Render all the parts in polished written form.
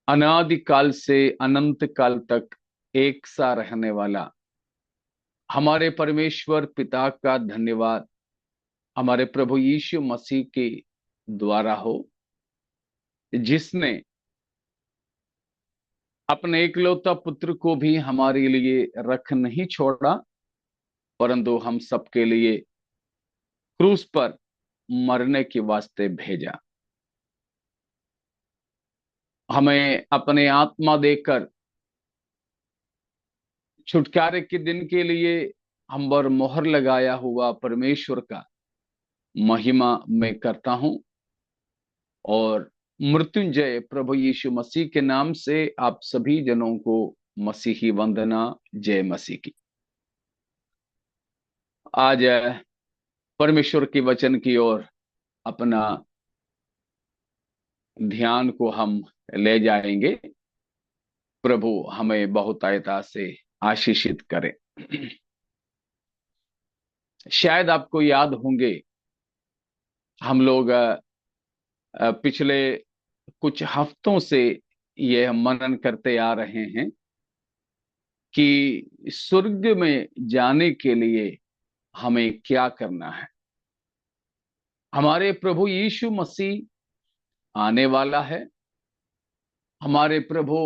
अनादि काल से अनंत काल तक एक सा रहने वाला हमारे परमेश्वर पिता का धन्यवाद हमारे प्रभु यीशु मसीह के द्वारा हो, जिसने अपने इकलौता पुत्र को भी हमारे लिए रख नहीं छोड़ा, परंतु हम सबके लिए क्रूस पर मरने के वास्ते भेजा। हमें अपने आत्मा देकर छुटकारे के दिन के लिए हम पर मोहर लगाया हुआ परमेश्वर का महिमा मैं करता हूं और मृत्युंजय प्रभु यीशु मसीह के नाम से आप सभी जनों को मसीही वंदना, जय मसीह की। आज परमेश्वर के वचन की ओर अपना ध्यान को हम ले जाएंगे। प्रभु हमें बहुतायता से आशीषित करे। शायद आपको याद होंगे, हम लोग पिछले कुछ हफ्तों से यह मनन करते आ रहे हैं कि स्वर्ग में जाने के लिए हमें क्या करना है। हमारे प्रभु यीशु मसीह आने वाला है। हमारे प्रभु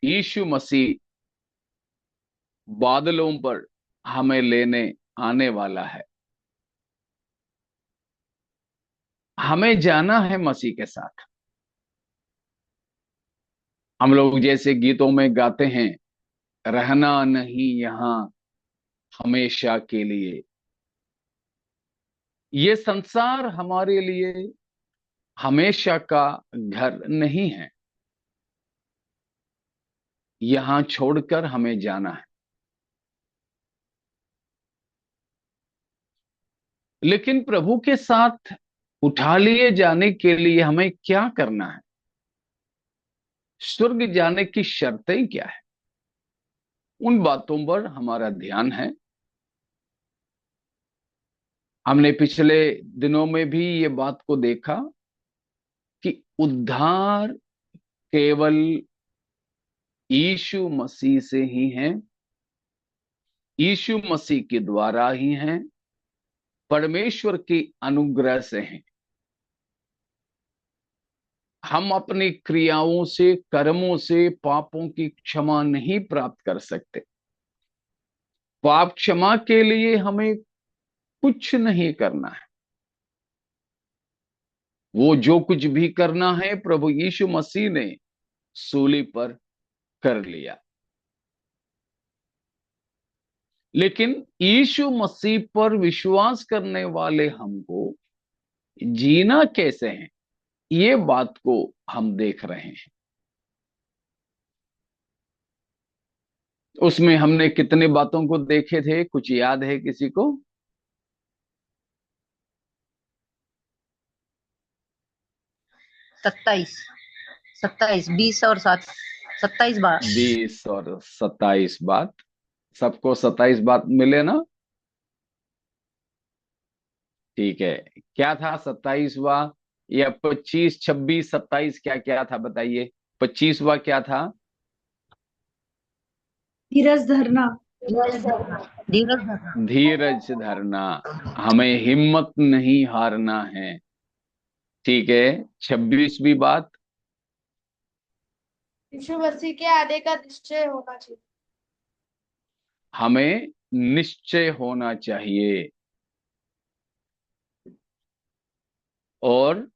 यीशु मसीह बादलों पर हमें लेने आने वाला है। हमें जाना है मसीह के साथ। हम लोग जैसे गीतों में गाते हैं, रहना नहीं यहां हमेशा के लिए। ये संसार हमारे लिए हमेशा का घर नहीं है। यहां छोड़कर हमें जाना है। लेकिन प्रभु के साथ उठा लिए जाने के लिए हमें क्या करना है? स्वर्ग जाने की शर्तें क्या है? उन बातों पर हमारा ध्यान है। हमने पिछले दिनों में भी ये बात को देखा कि उद्धार केवल यीशु मसीह से ही है, यीशु मसीह के द्वारा ही है, परमेश्वर के अनुग्रह से है। हम अपनी क्रियाओं से, कर्मों से पापों की क्षमा नहीं प्राप्त कर सकते। पाप क्षमा के लिए हमें कुछ नहीं करना है। वो जो कुछ भी करना है प्रभु यीशु मसीह ने सूली पर कर लिया। लेकिन यीशु मसीह पर विश्वास करने वाले हमको जीना कैसे है, ये बात को हम देख रहे हैं। उसमें हमने कितने बातों को देखे थे, कुछ याद है किसी को? 27, 27, 20 और 7, 27 बार। 20 और 27 बात। सबको 27 बात मिले ना? ठीक है। क्या था 27वां या 25, 26, 27? क्या क्या था बताइए। 25वां क्या था? धीरज धरना। धीरज धरना। धीरज धरना। हमें हिम्मत नहीं हारना है। ठीक है। 26वीं बात? यीशु मसीह के आने का निश्चय होना चाहिए। हमें निश्चय होना चाहिए। और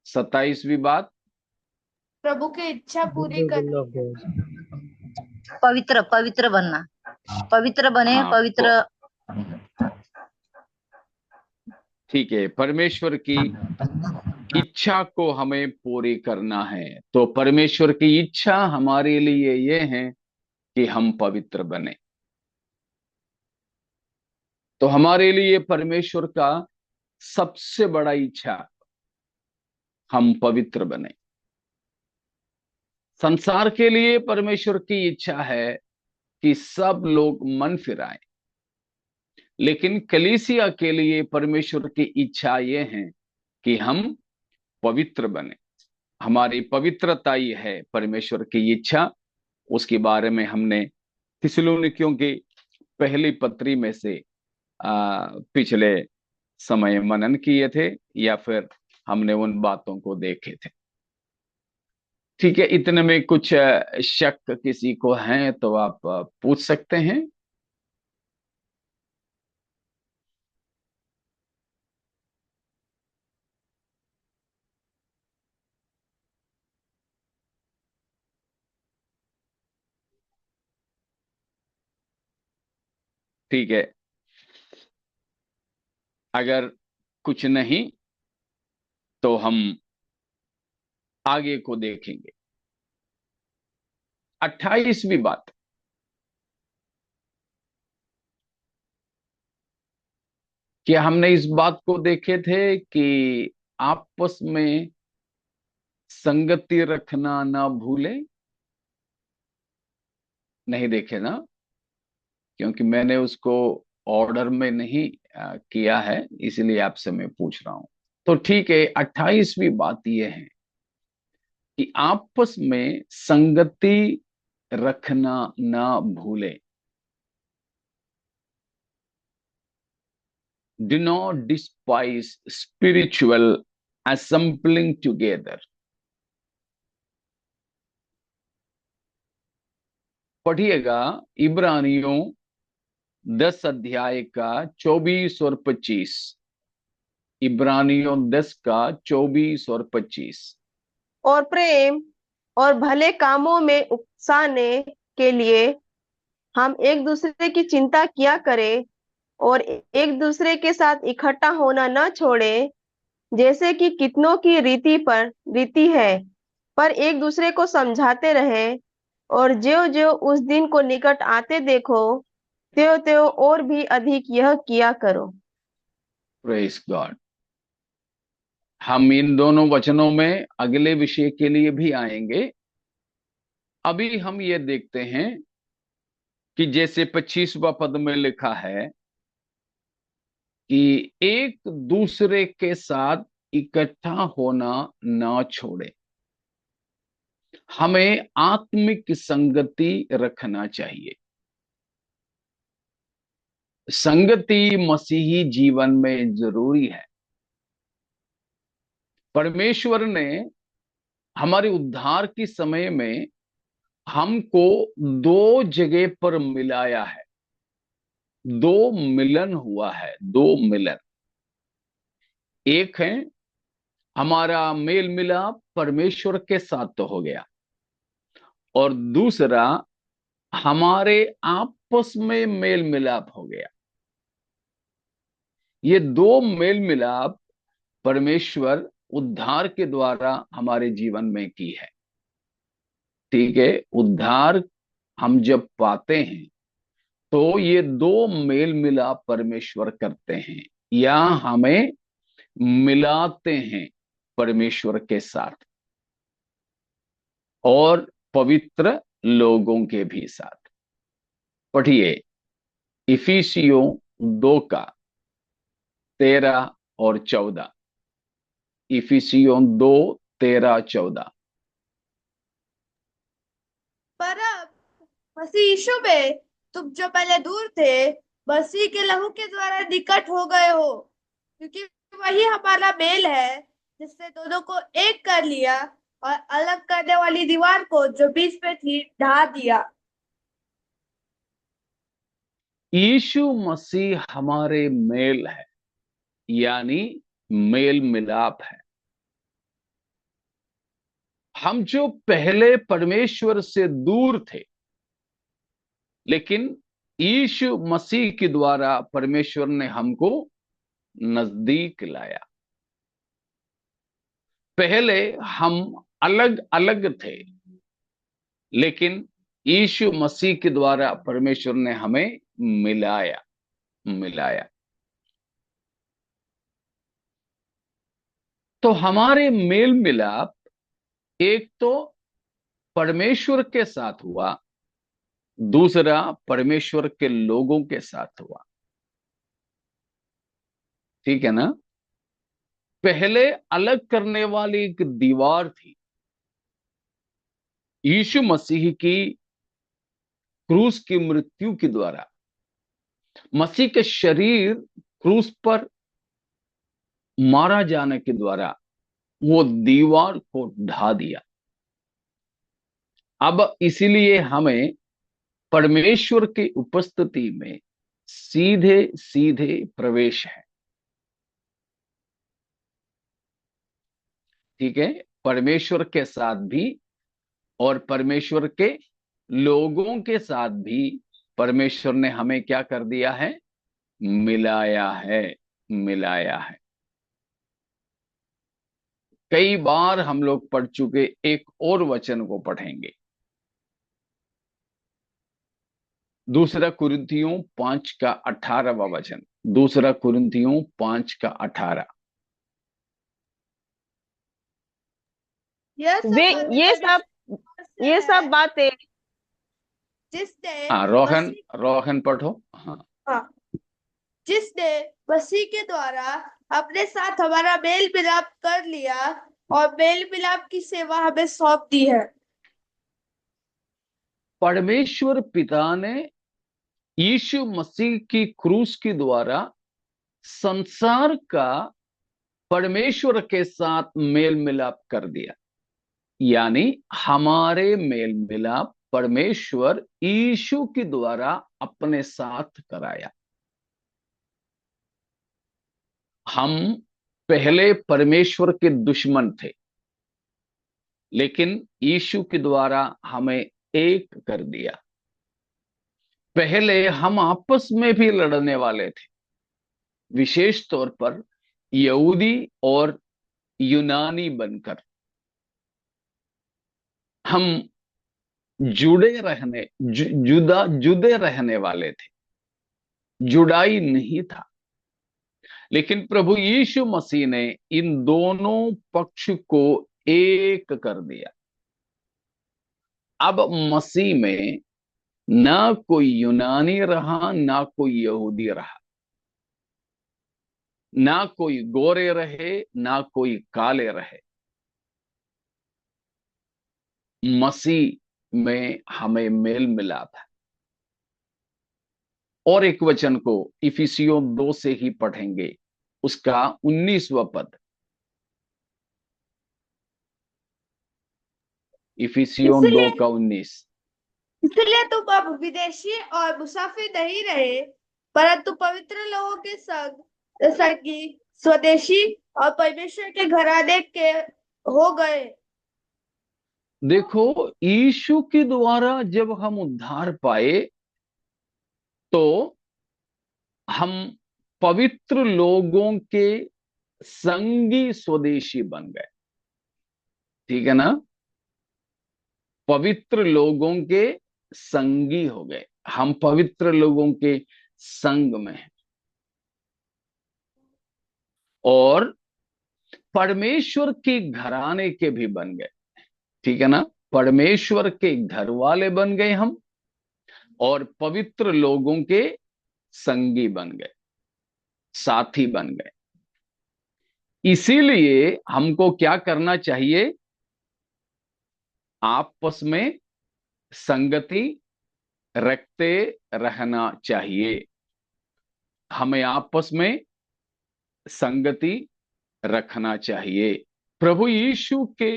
27वीं बात? प्रभु की इच्छा पूरी करनी है। पवित्र पवित्र बनना, पवित्र बने, हाँ, पवित्र। ठीक है। परमेश्वर की इच्छा को हमें पूरी करना है। तो परमेश्वर की इच्छा हमारे लिए ये है कि हम पवित्र बने। तो हमारे लिए परमेश्वर का सबसे बड़ा इच्छा हम पवित्र बने। संसार के लिए परमेश्वर की इच्छा है कि सब लोग मन फिराएं। लेकिन कलीसिया के लिए परमेश्वर की इच्छा ये है कि हम पवित्र बने। हमारी पवित्रता ही है परमेश्वर की इच्छा। उसके बारे में हमने थिस्सलुनीकियों की पहली पत्री में से पिछले समय मनन किए थे, या फिर हमने उन बातों को देखे थे। ठीक है, इतने में कुछ शक किसी को है तो आप पूछ सकते हैं। ठीक है, अगर कुछ नहीं तो हम आगे को देखेंगे। 28वीं बात, क्या हमने इस बात को देखे थे कि आपस में संगति रखना ना भूले? नहीं देखे ना, क्योंकि मैंने उसको ऑर्डर में नहीं किया है, इसलिए आपसे मैं पूछ रहा हूं। तो ठीक है, 28वीं बात यह है कि आपस में संगति रखना ना भूले। Do not despise spiritual assembling together. पढ़िएगा इब्रानियों 10 अध्याय का 24 और 25। इब्रानियों 10 का 24 और 25। और प्रेम और भले कामों में उकसाने के लिए हम एक दूसरे की चिंता किया करें और एक दूसरे के साथ इकट्ठा होना न छोड़े, जैसे कि कितनों की रीति है, पर एक दूसरे को समझाते रहे, और ज्यों ज्यों उस दिन को निकट आते देखो, त्यों त्यों और भी अधिक यह किया करो। Praise God. हम इन दोनों वचनों में अगले विषय के लिए भी आएंगे। अभी हम ये देखते हैं कि जैसे 25वां पद में लिखा है कि एक दूसरे के साथ इकट्ठा होना ना छोड़े। हमें आत्मिक संगति रखना चाहिए। संगति मसीही जीवन में जरूरी है। परमेश्वर ने हमारे उद्धार के समय में हमको दो जगह पर मिलाया है। दो मिलन हुआ है, दो मिलन। एक है हमारा मेल मिलाप परमेश्वर के साथ तो हो गया, और दूसरा हमारे आपस में मेल मिलाप हो गया। ये दो मेल मिलाप परमेश्वर उद्धार के द्वारा हमारे जीवन में की है। ठीक है, उद्धार हम जब पाते हैं तो ये दो मेल मिलाप परमेश्वर करते हैं, या हमें मिलाते हैं परमेश्वर के साथ और पवित्र लोगों के भी साथ। पढ़िए इफिसियों 2 का 13 और 14। इफिसियों 2, 13, 14। पर अब मसीह यीशु में तुम जो पहले दूर थे, मसीह के लहू के द्वारा निकट हो गए हो, क्योंकि वही हमारा मेल है, जिसने दोनों को एक कर लिया और अलग करने वाली दीवार को जो बीच में थी ढा दिया। यीशु मसीह हमारे मेल है, यानी मेल मिलाप है। हम जो पहले परमेश्वर से दूर थे, लेकिन यीशु मसीह के द्वारा परमेश्वर ने हमको नजदीक लाया। पहले हम अलग अलग थे, लेकिन यीशु मसीह के द्वारा परमेश्वर ने हमें मिलाया मिलाया। तो हमारे मेल मिलाप एक तो परमेश्वर के साथ हुआ, दूसरा परमेश्वर के लोगों के साथ हुआ। ठीक है ना? पहले अलग करने वाली एक दीवार थी, यीशु मसीह की क्रूस की मृत्यु के द्वारा, मसीह के शरीर क्रूस पर मारा जाने के द्वारा वो दीवार को ढा दिया। अब इसीलिए हमें परमेश्वर की उपस्थिति में सीधे सीधे प्रवेश है। ठीक है, परमेश्वर के साथ भी और परमेश्वर के लोगों के साथ भी परमेश्वर ने हमें क्या कर दिया है? मिलाया है, मिलाया है। कई बार हम लोग पढ़ चुके, एक और वचन को पढ़ेंगे, दूसरा कुरिन्थियों 5 का 18वां वचन। दूसरा कुरिन्थियों 5 का 18। यह वे सब ये सब बातें जिसने हाँ, रोहन पढ़ो। हाँ, हाँ, जिसने मसीह के द्वारा अपने साथ हमारा मेल मिलाप कर लिया और मेल मिलाप की सेवा हमें सौंप दी है। परमेश्वर पिता ने यीशु मसीह की क्रूस के द्वारा संसार का परमेश्वर के साथ मेल मिलाप कर दिया। यानी हमारे मेल मिलाप परमेश्वर यीशु के द्वारा अपने साथ कराया। हम पहले परमेश्वर के दुश्मन थे, लेकिन यीशु के द्वारा हमें एक कर दिया। पहले हम आपस में भी लड़ने वाले थे, विशेष तौर पर यहूदी और यूनानी बनकर हम जुदे रहने वाले थे, जुड़ाई नहीं था। लेकिन प्रभु यीशु मसीह ने इन दोनों पक्ष को एक कर दिया। अब मसीह में ना कोई यूनानी रहा, ना कोई यहूदी रहा, ना कोई गोरे रहे, ना कोई काले रहे। मसीह में हमें मेल मिलाप है। और एक वचन को इफिसियों 2 से ही पढ़ेंगे, उसका 19वां पद। इफिसियों 2 का 19। इसलिए तुम अब विदेशी और मुसाफिर नहीं रहे, परंतु पवित्र लोगों के संगी, स्वदेशी और परमेश्वर के घराने के हो गए। देखो, यीशु के द्वारा जब हम उद्धार पाए तो हम पवित्र लोगों के संगी स्वदेशी बन गए। ठीक है ना? पवित्र लोगों के संगी हो गए, हम पवित्र लोगों के संग में हैं। और परमेश्वर के घराने के भी बन गए। ठीक है ना? परमेश्वर के घर वाले बन गए हम, और पवित्र लोगों के संगी बन गए, साथी बन गए। इसीलिए हमको क्या करना चाहिए? आपस में संगति रखते रहना चाहिए। हमें आपस में संगति रखना चाहिए। प्रभु यीशु के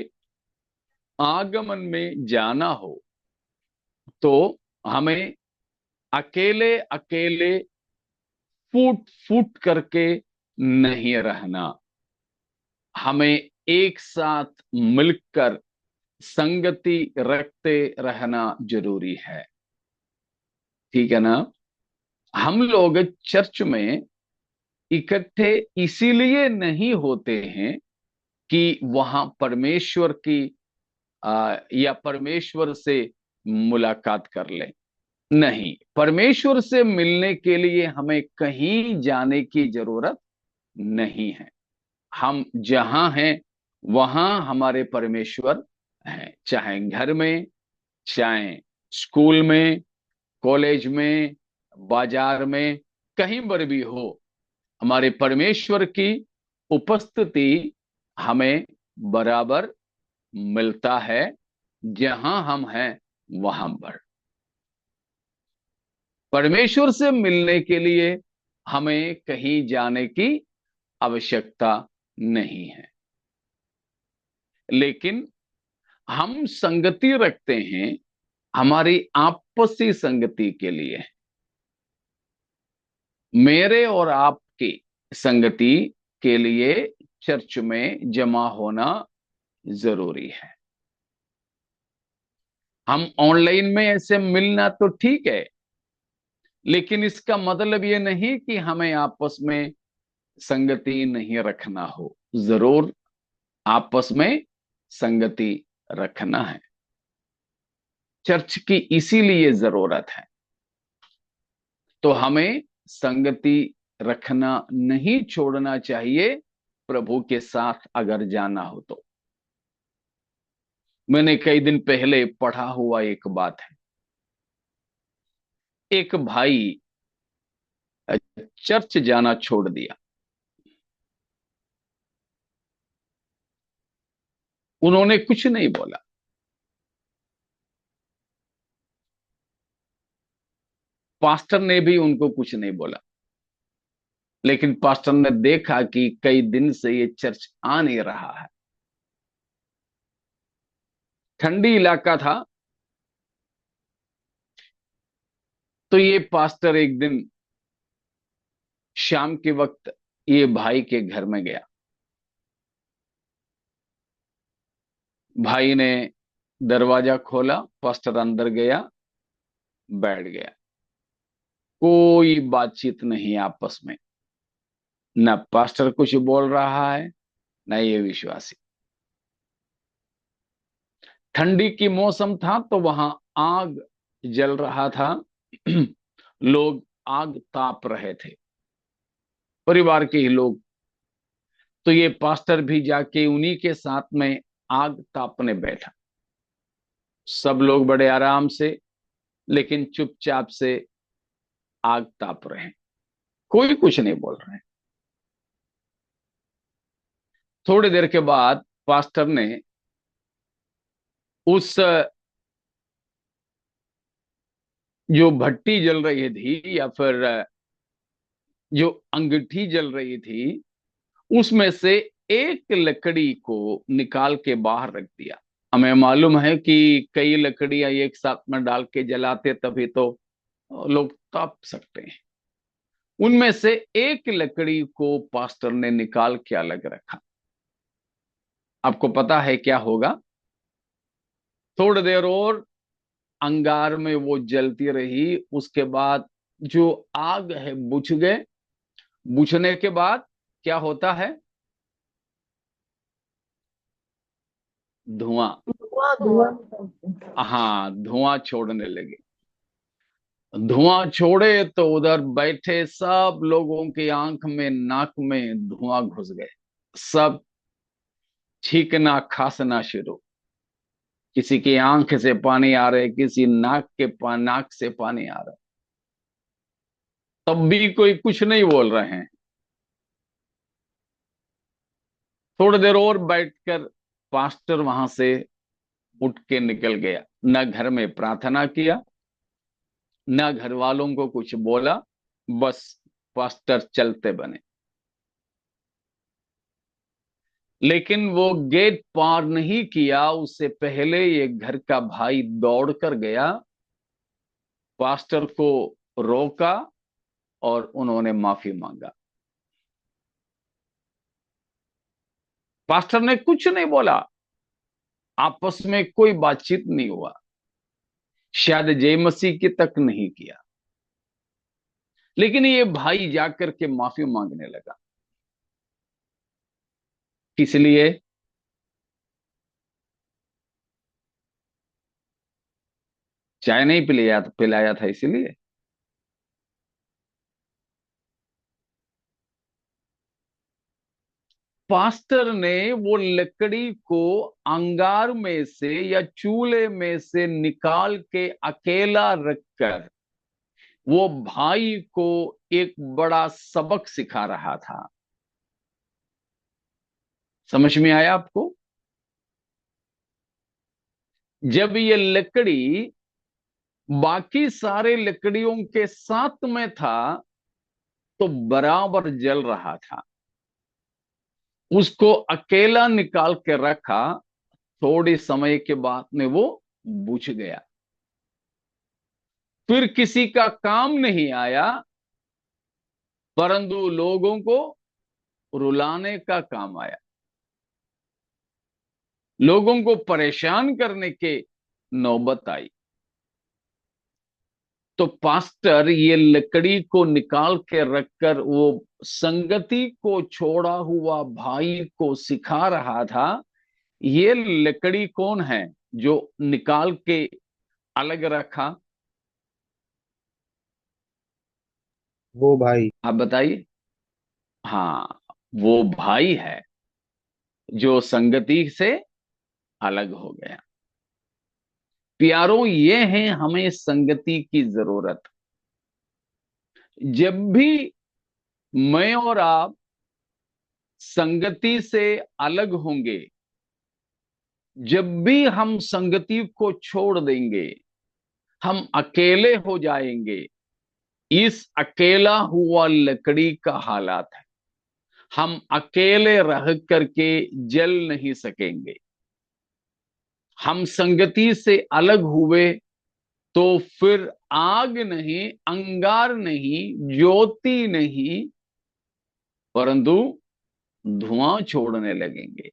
आगमन में जाना हो तो हमें अकेले अकेले फूट फूट करके नहीं रहना, हमें एक साथ मिलकर संगति रखते रहना जरूरी है। ठीक है ना? हम लोग चर्च में इकट्ठे इसीलिए नहीं होते हैं कि वहां परमेश्वर की या परमेश्वर से मुलाकात कर लें। नहीं, परमेश्वर से मिलने के लिए हमें कहीं जाने की जरूरत नहीं है। हम जहां हैं वहां हमारे परमेश्वर हैं, चाहे घर में, चाहे स्कूल में, कॉलेज में, बाजार में, कहीं पर भी हो, हमारे परमेश्वर की उपस्थिति हमें बराबर मिलता है जहां हम हैं वहां बढ़। परमेश्वर से मिलने के लिए हमें कहीं जाने की आवश्यकता नहीं है, लेकिन हम संगति रखते हैं हमारी आपसी संगति के लिए। मेरे और आपकी संगति के लिए चर्च में जमा होना जरूरी है। हम ऑनलाइन में ऐसे मिलना तो ठीक है, लेकिन इसका मतलब ये नहीं कि हमें आपस में संगति नहीं रखना हो। जरूर आपस में संगति रखना है, चर्च की इसीलिए जरूरत है। तो हमें संगति रखना नहीं छोड़ना चाहिए प्रभु के साथ अगर जाना हो तो। मैंने कई दिन पहले पढ़ा हुआ एक बात है। एक भाई चर्च जाना छोड़ दिया। उन्होंने कुछ नहीं बोला। पास्टर ने भी उनको कुछ नहीं बोला, लेकिन पास्टर ने देखा कि कई दिन से ये चर्च आ नहीं रहा है। ठंडी इलाका था, तो ये पास्टर एक दिन शाम के वक्त ये भाई के घर में गया। भाई ने दरवाजा खोला, पास्टर अंदर गया, बैठ गया। कोई बातचीत नहीं आपस में, न पास्टर कुछ बोल रहा है न ये विश्वासी। ठंडी की मौसम था तो वहां आग जल रहा था। लोग आग ताप रहे थे, परिवार के ही लोग। तो ये पास्टर भी जाके उन्हीं के साथ में आग तापने बैठा। सब लोग बड़े आराम से लेकिन चुपचाप से आग ताप रहे हैं, कोई कुछ नहीं बोल रहे हैं। थोड़ी देर के बाद पास्टर ने उस जो भट्टी जल रही थी या फिर जो अंगीठी जल रही थी, उसमें से एक लकड़ी को निकाल के बाहर रख दिया। हमें मालूम है कि कई लकड़ियां एक साथ में डाल के जलाते तभी तो लोग ताप सकते हैं। उनमें से एक लकड़ी को पास्टर ने निकाल के अलग रखा। आपको पता है क्या होगा? थोड़ी देर और अंगार में वो जलती रही, उसके बाद जो आग है बुझ गए। बुझने के बाद क्या होता है? धुआं। हाँ, धुआं छोड़ने लगे। धुआं छोड़े तो उधर बैठे सब लोगों की आंख में नाक में धुआं घुस गए। सब छींकना खांसना शुरू। किसी की आंख से पानी आ रहे, किसी नाक से पानी आ रहा। तब भी कोई कुछ नहीं बोल रहे हैं। थोड़ी देर और बैठकर पास्टर वहां से उठ के निकल गया। न घर में प्रार्थना किया, न घर वालों को कुछ बोला, बस पास्टर चलते बने। लेकिन वो गेट पार नहीं किया, उससे पहले एक घर का भाई दौड़कर गया, पास्टर को रोका और उन्होंने माफी मांगा। पास्टर ने कुछ नहीं बोला, आपस में कोई बातचीत नहीं हुआ, शायद जय मसीह की तक नहीं किया। लेकिन ये भाई जाकर के माफी मांगने लगा। किस लिए? चाय नहीं पिलाया था इसलिए? पास्टर ने वो लकड़ी को अंगार में से या चूल्हे में से निकाल के अकेला रखकर वो भाई को एक बड़ा सबक सिखा रहा था। समझ में आया आपको? जब ये लकड़ी बाकी सारे लकड़ियों के साथ में था तो बराबर जल रहा था, उसको अकेला निकाल के रखा, थोड़े समय के बाद में वो बुझ गया। फिर किसी का काम नहीं आया, परंतु लोगों को रुलाने का काम आया, लोगों को परेशान करने के नौबत आई। तो पास्टर ये लकड़ी को निकाल के रखकर वो संगति को छोड़ा हुआ भाई को सिखा रहा था, ये लकड़ी कौन है जो निकाल के अलग रखा? वो भाई। आप बताइए। हाँ, वो भाई है जो संगति से अलग हो गया। प्यारों, ये है हमें संगति की जरूरत। जब भी मैं और आप संगति से अलग होंगे, जब भी हम संगति को छोड़ देंगे, हम अकेले हो जाएंगे। इस अकेला हुआ लकड़ी का हालात है, हम अकेले रह करके जल नहीं सकेंगे। हम संगति से अलग हुए तो फिर आग नहीं, अंगार नहीं, ज्योति नहीं, परंतु धुआं छोड़ने लगेंगे,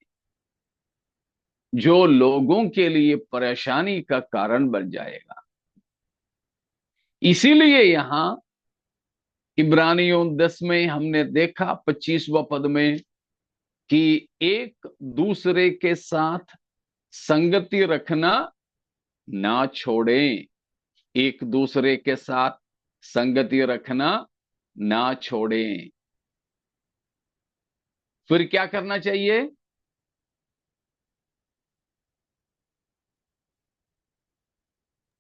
जो लोगों के लिए परेशानी का कारण बन जाएगा। इसीलिए यहां इब्रानियों 10 में हमने देखा 25वां पद में कि एक दूसरे के साथ संगति रखना ना छोड़ें, एक दूसरे के साथ संगति रखना ना छोड़ें। फिर क्या करना चाहिए?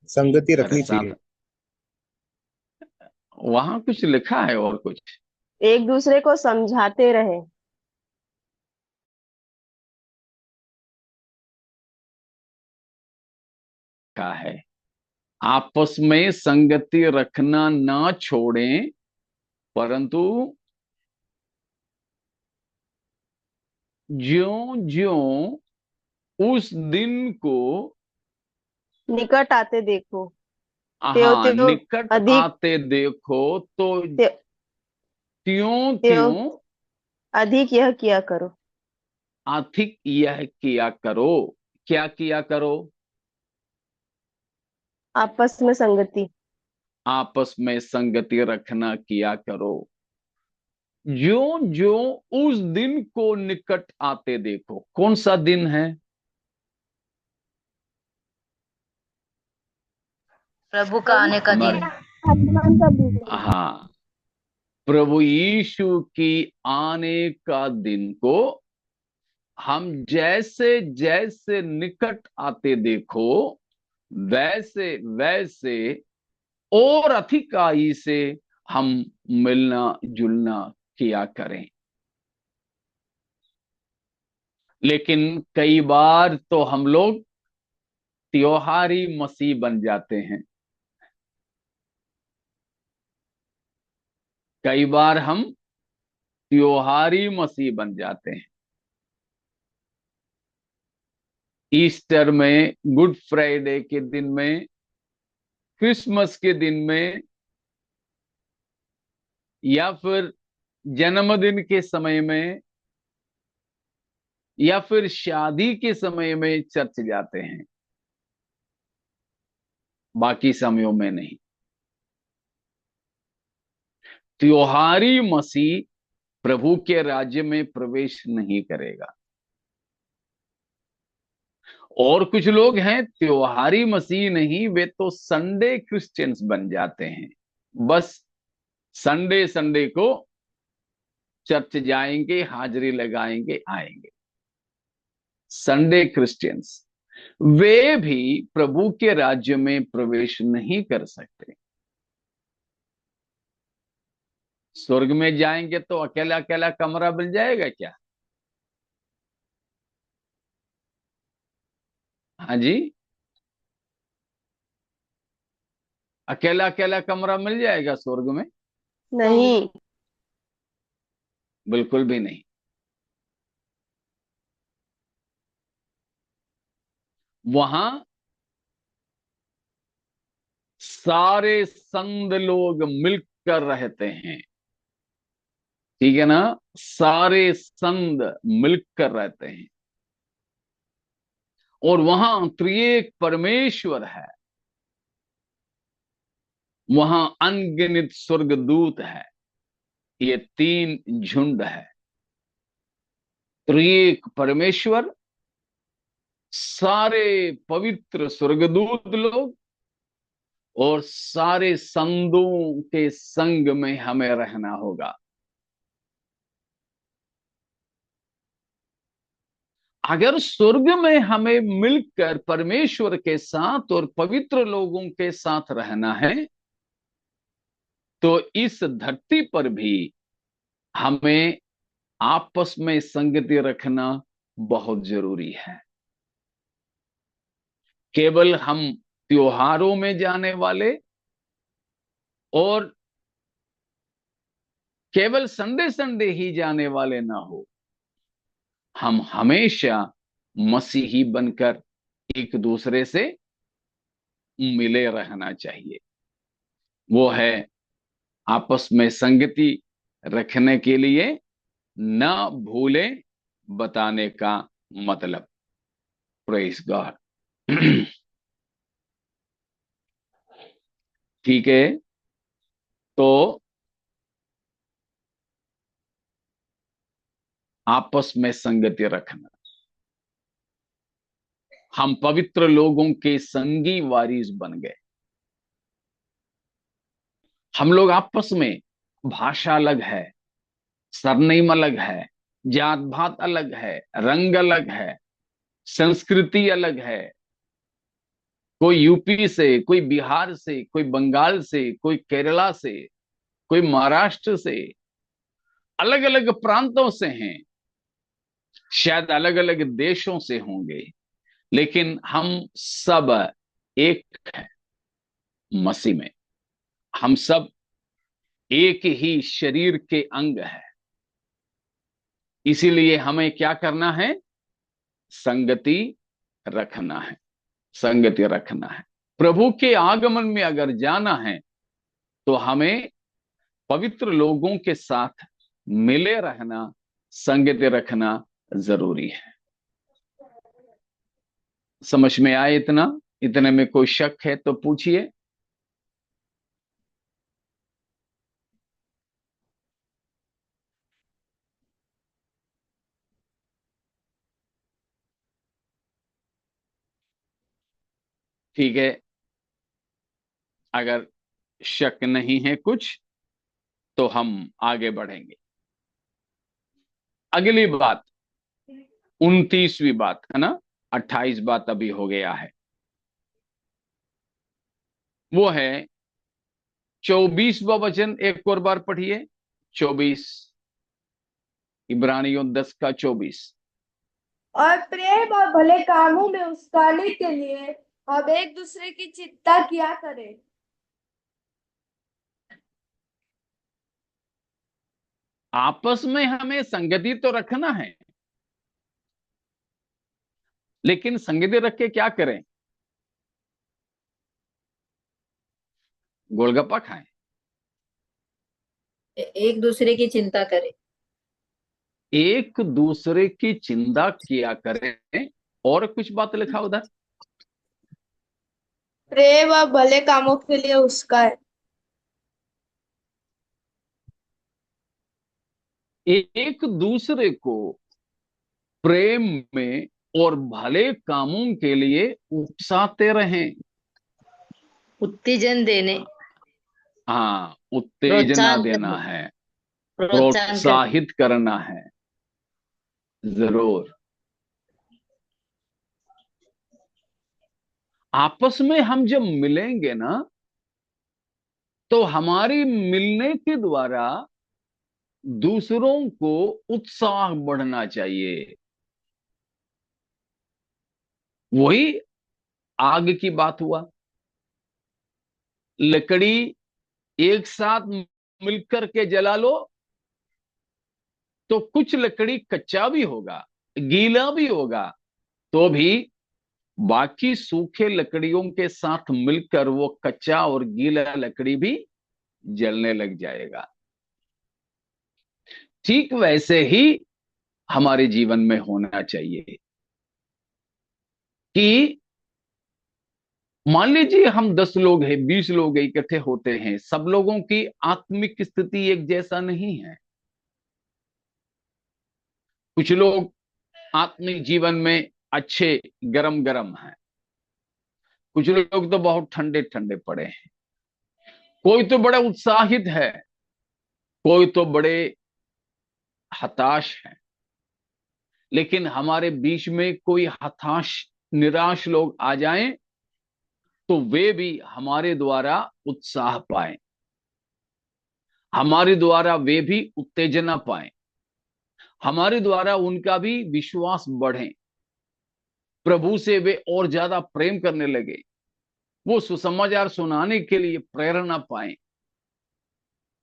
संगति अरे रखनी साथ, चाहिए। वहां कुछ लिखा है और कुछ एक दूसरे को समझाते रहे। लिखा है, आपस में संगति रखना ना छोड़ें, परंतु ज्यों ज्यों उस दिन को निकट आते देखो, त्यों हाँ त्यों निकट अधिक आते देखो तो त्यों त्यों त्यों त्यों अधिक यह किया करो। अधिक यह किया करो। क्या किया करो? आपस में संगति। आपस में संगति रखना किया करो। ज्यों ज्यों उस दिन को निकट आते देखो। कौन सा दिन है? प्रभु का आने का दिन। हमारे, हाँ, प्रभु यीशु की आने का दिन को हम जैसे जैसे निकट आते देखो, वैसे वैसे और अधिकाई से हम मिलना जुलना किया करें। लेकिन कई बार तो हम लोग त्योहारी मसीह बन जाते हैं। कई बार हम त्योहारी मसीह बन जाते हैं। ईस्टर में, गुड फ्राइडे के दिन में, क्रिसमस के दिन में, या फिर जन्मदिन के समय में, या फिर शादी के समय में चर्च जाते हैं, बाकी समयों में नहीं। त्योहारी मसीह प्रभु के राज्य में प्रवेश नहीं करेगा। और कुछ लोग हैं त्योहारी मसीह नहीं, वे तो संडे क्रिश्चियंस बन जाते हैं। बस संडे संडे को चर्च जाएंगे, हाजिरी लगाएंगे, आएंगे। संडे क्रिश्चियंस, वे भी प्रभु के राज्य में प्रवेश नहीं कर सकते। स्वर्ग में जाएंगे तो अकेला अकेला कमरा मिल जाएगा क्या? हाँ जी। अकेला अकेला कमरा मिल जाएगा स्वर्ग में? नहीं। बिल्कुल भी नहीं। वहां सारे संत लोग मिलकर रहते हैं। ठीक है ना? सारे संत मिलकर रहते हैं। और वहां त्रिएक परमेश्वर है। वहां अनगिनत स्वर्गदूत है। ये तीन झुंड है। त्रिएक परमेश्वर, सारे पवित्र स्वर्गदूत लोग, और सारे संतों के संग में हमें रहना होगा। अगर स्वर्ग में हमें मिलकर परमेश्वर के साथ और पवित्र लोगों के साथ रहना है, तो इस धरती पर भी हमें आपस में संगति रखना बहुत जरूरी है। केवल हम त्योहारों में जाने वाले और केवल संडे संडे ही जाने वाले ना हो। हम हमेशा मसीही बनकर एक दूसरे से मिले रहना चाहिए। वो है आपस में संगति रखने के लिए न भूलें बताने का मतलब। Praise God. ठीक है, तो आपस में संगति रखना। हम पवित्र लोगों के संगी वारिस बन गए। हम लोग आपस में, भाषा अलग है, सरनेम अलग है, जात भात अलग है, रंग अलग है, संस्कृति अलग है। कोई यूपी से, कोई बिहार से, कोई बंगाल से, कोई केरला से, कोई महाराष्ट्र से, अलग अलग प्रांतों से हैं। शायद अलग अलग देशों से होंगे, लेकिन हम सब एक है मसीह में। हम सब एक ही शरीर के अंग है। इसीलिए हमें क्या करना है? संगति रखना है। संगति रखना है। प्रभु के आगमन में अगर जाना है तो हमें पवित्र लोगों के साथ मिले रहना, संगति रखना जरूरी है। समझ में आए इतना? इतने में कोई शक है तो पूछिए। ठीक है, अगर शक नहीं है कुछ तो हम आगे बढ़ेंगे। अगली बात, 29वीं बात है ना, 28 बात अभी हो गया है। वो है 24वां वचन। एक और बार पढ़िए। 24, इब्रानियों 10 का 24। और प्रेम और भले कामों में उकसाने के लिए हम एक दूसरे की चिंता किया करें। आपस में हमें संगति तो रखना है, लेकिन संगति रख के क्या करें? गोलगप्पा खाएं? एक दूसरे की चिंता करें। एक दूसरे की चिंता किया करें। और कुछ बात लिखा उधर? प्रेम और भले कामों के लिए उसका है। एक दूसरे को प्रेम में और भले कामों के लिए उकसाते रहें। उत्तेजन देने, हाँ, उत्तेजना प्रोत्साहन देना करने, है, प्रोत्साहन करने। प्रोत्साहित करना है। जरूर। आपस में हम जब मिलेंगे ना, तो हमारी मिलने के द्वारा दूसरों को उत्साह बढ़ना चाहिए। वही आग की बात हुआ। लकड़ी एक साथ मिलकर के जला लो तो कुछ लकड़ी कच्चा भी होगा, गीला भी होगा, तो भी बाकी सूखे लकड़ियों के साथ मिलकर वो कच्चा और गीला लकड़ी भी जलने लग जाएगा। ठीक वैसे ही हमारे जीवन में होना चाहिए कि मान लीजिए हम 10 लोग हैं, 20 लोग इकट्ठे होते हैं, सब लोगों की आत्मिक स्थिति एक जैसा नहीं है। कुछ लोग आत्मिक जीवन में अच्छे गरम गरम हैं, कुछ लोग तो बहुत ठंडे ठंडे पड़े हैं, कोई तो बड़ा उत्साहित है, कोई तो बड़े हताश है। लेकिन हमारे बीच में कोई हताश निराश लोग आ जाएं तो वे भी हमारे द्वारा उत्साह पाएं, हमारे द्वारा वे भी उत्तेजना पाएं, हमारे द्वारा उनका भी विश्वास बढ़े, प्रभु से वे और ज्यादा प्रेम करने लगे, वो सुसमाचार सुनाने के लिए प्रेरणा पाएं।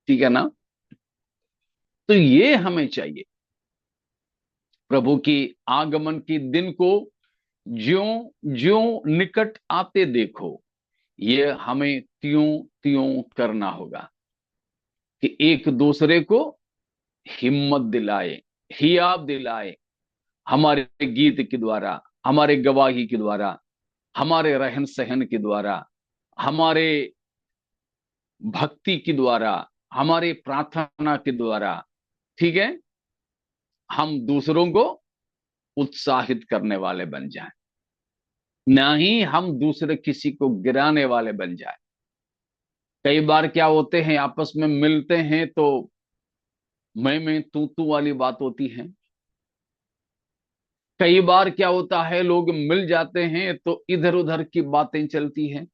ठीक है ना? तो ये हमें चाहिए। प्रभु की आगमन के दिन को ज्यों ज्यों निकट आते देखो, ये हमें त्यों त्यों करना होगा कि एक दूसरे को हिम्मत दिलाए, हियाब दिलाए, हमारे गीत के द्वारा, हमारे गवाही के द्वारा, हमारे रहन सहन के द्वारा, हमारे भक्ति के द्वारा, हमारे प्रार्थना के द्वारा, ठीक है, हम दूसरों को उत्साहित करने वाले बन जाएं, ना ही हम दूसरे किसी को गिराने वाले बन जाएं। कई बार क्या होते हैं, आपस में मिलते हैं तो मैं तू वाली बात होती है। कई बार क्या होता है, लोग मिल जाते हैं तो इधर उधर की बातें चलती हैं,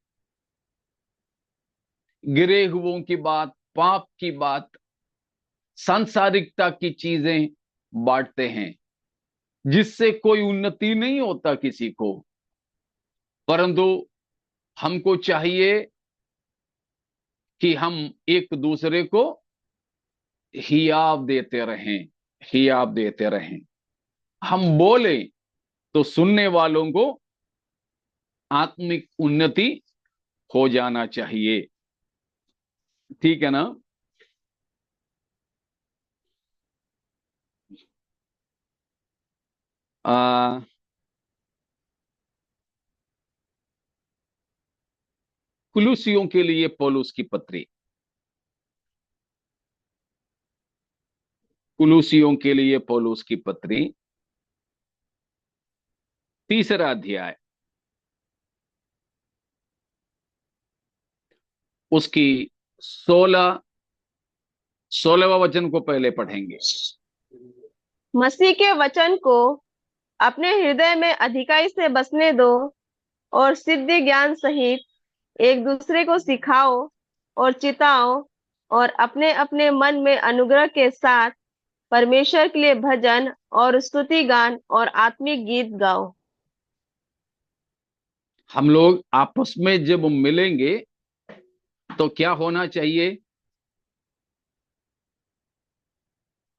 गिरे हुओं की बात, पाप की बात, सांसारिकता की चीजें बांटते हैं, जिससे कोई उन्नति नहीं होता किसी को। परंतु हमको चाहिए कि हम एक दूसरे को हियाब देते रहें, हियाब देते रहें। हम बोले तो सुनने वालों को आत्मिक उन्नति हो जाना चाहिए। ठीक है ना? कुलूसियों के लिए पौलुस की पत्री, कुलूसियों के लिए पौलुस की पत्री, 3रा अध्याय, उसकी 16वां वचन को पहले पढ़ेंगे। मसीह के वचन को अपने हृदय में अधिकाई से बसने दो और सिद्ध ज्ञान सहित एक दूसरे को सिखाओ और चिताओ और अपने अपने मन में अनुग्रह के साथ परमेश्वर के लिए भजन और स्तुति गान और आत्मिक गीत गाओ। हम लोग आपस में जब मिलेंगे तो क्या होना चाहिए?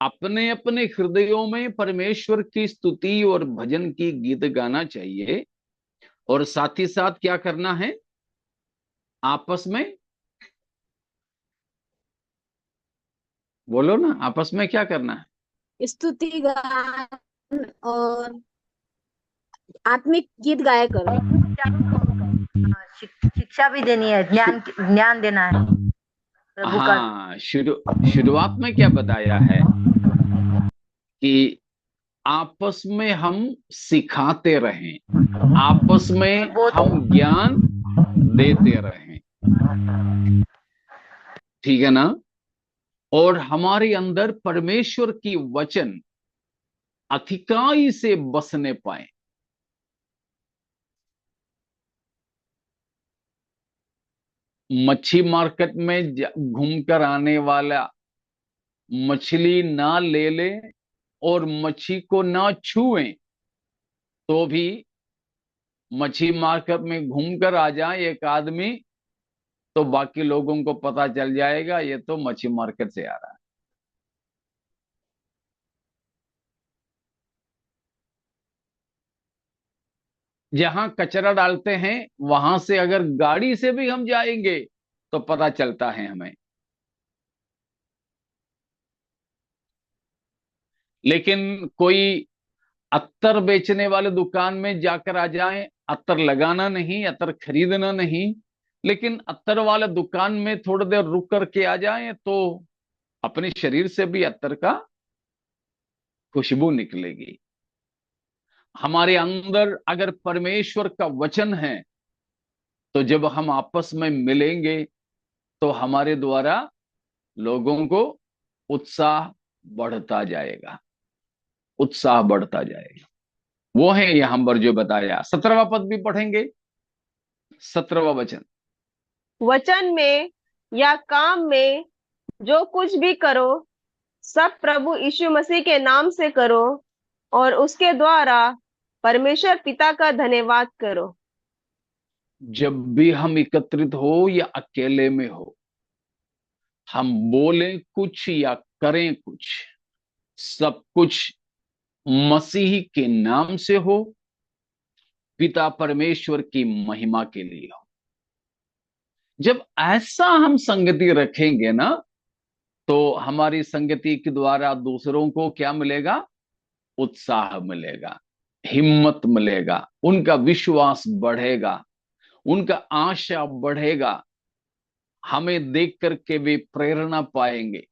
अपने अपने हृदयों में परमेश्वर की स्तुति और भजन की गीत गाना चाहिए, और साथ ही साथ क्या करना है? आपस में बोलो ना, आपस में क्या करना है? स्तुति गान और आत्मिक गीत गाया करो। शिक्षा भी देनी है, ज्ञान ज्ञान देना है प्रभु का। हाँ, शुरुआत में क्या बताया है कि आपस में हम सिखाते रहें, आपस में हम ज्ञान देते रहें। ठीक है ना? और हमारे अंदर परमेश्वर की वचन अधिकाई से बसने पाए। मच्छी मार्केट में घूमकर आने वाला मछली ना ले ले और मच्छी को ना छुए तो भी मच्छी मार्केट में घूमकर आ जाए एक आदमी तो बाकी लोगों को पता चल जाएगा ये तो मच्छी मार्केट से आ रहा है। जहां कचरा डालते हैं वहां से अगर गाड़ी से भी हम जाएंगे तो पता चलता है हमें। लेकिन कोई अत्तर बेचने वाले दुकान में जाकर आ जाएं, अत्तर लगाना नहीं, अत्तर खरीदना नहीं, लेकिन अत्तर वाले दुकान में थोड़ी देर रुक करके आ जाएं तो अपने शरीर से भी अत्तर का खुशबू निकलेगी। हमारे अंदर अगर परमेश्वर का वचन है तो जब हम आपस में मिलेंगे तो हमारे द्वारा लोगों को उत्साह बढ़ता जाएगा, उत्साह बढ़ता जाएगा। वो है यहां पर जो बताया। 17वां पद भी पढ़ेंगे, 17वां वचन। वचन में या काम में जो कुछ भी करो, सब प्रभु यीशु मसीह के नाम से करो और उसके द्वारा परमेश्वर पिता का धन्यवाद करो। जब भी हम एकत्रित हो या अकेले में हो, हम बोलें कुछ या करें कुछ, सब कुछ मसीह के नाम से हो, पिता परमेश्वर की महिमा के लिए हो। जब ऐसा हम संगति रखेंगे ना तो हमारी संगति के द्वारा दूसरों को क्या मिलेगा? उत्साह मिलेगा, हिम्मत मिलेगा, उनका विश्वास बढ़ेगा, उनका आशा बढ़ेगा, हमें देख करके वे प्रेरणा पाएंगे।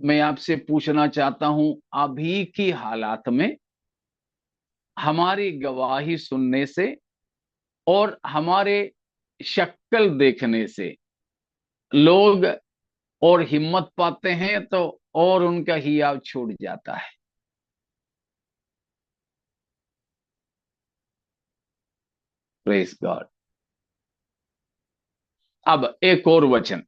मैं आपसे पूछना चाहता हूं, अभी की हालात में हमारी गवाही सुनने से और हमारे शक्ल देखने से लोग और हिम्मत पाते हैं तो और उनका हियाव छूट जाता है। Praise God. अब एक और वचन,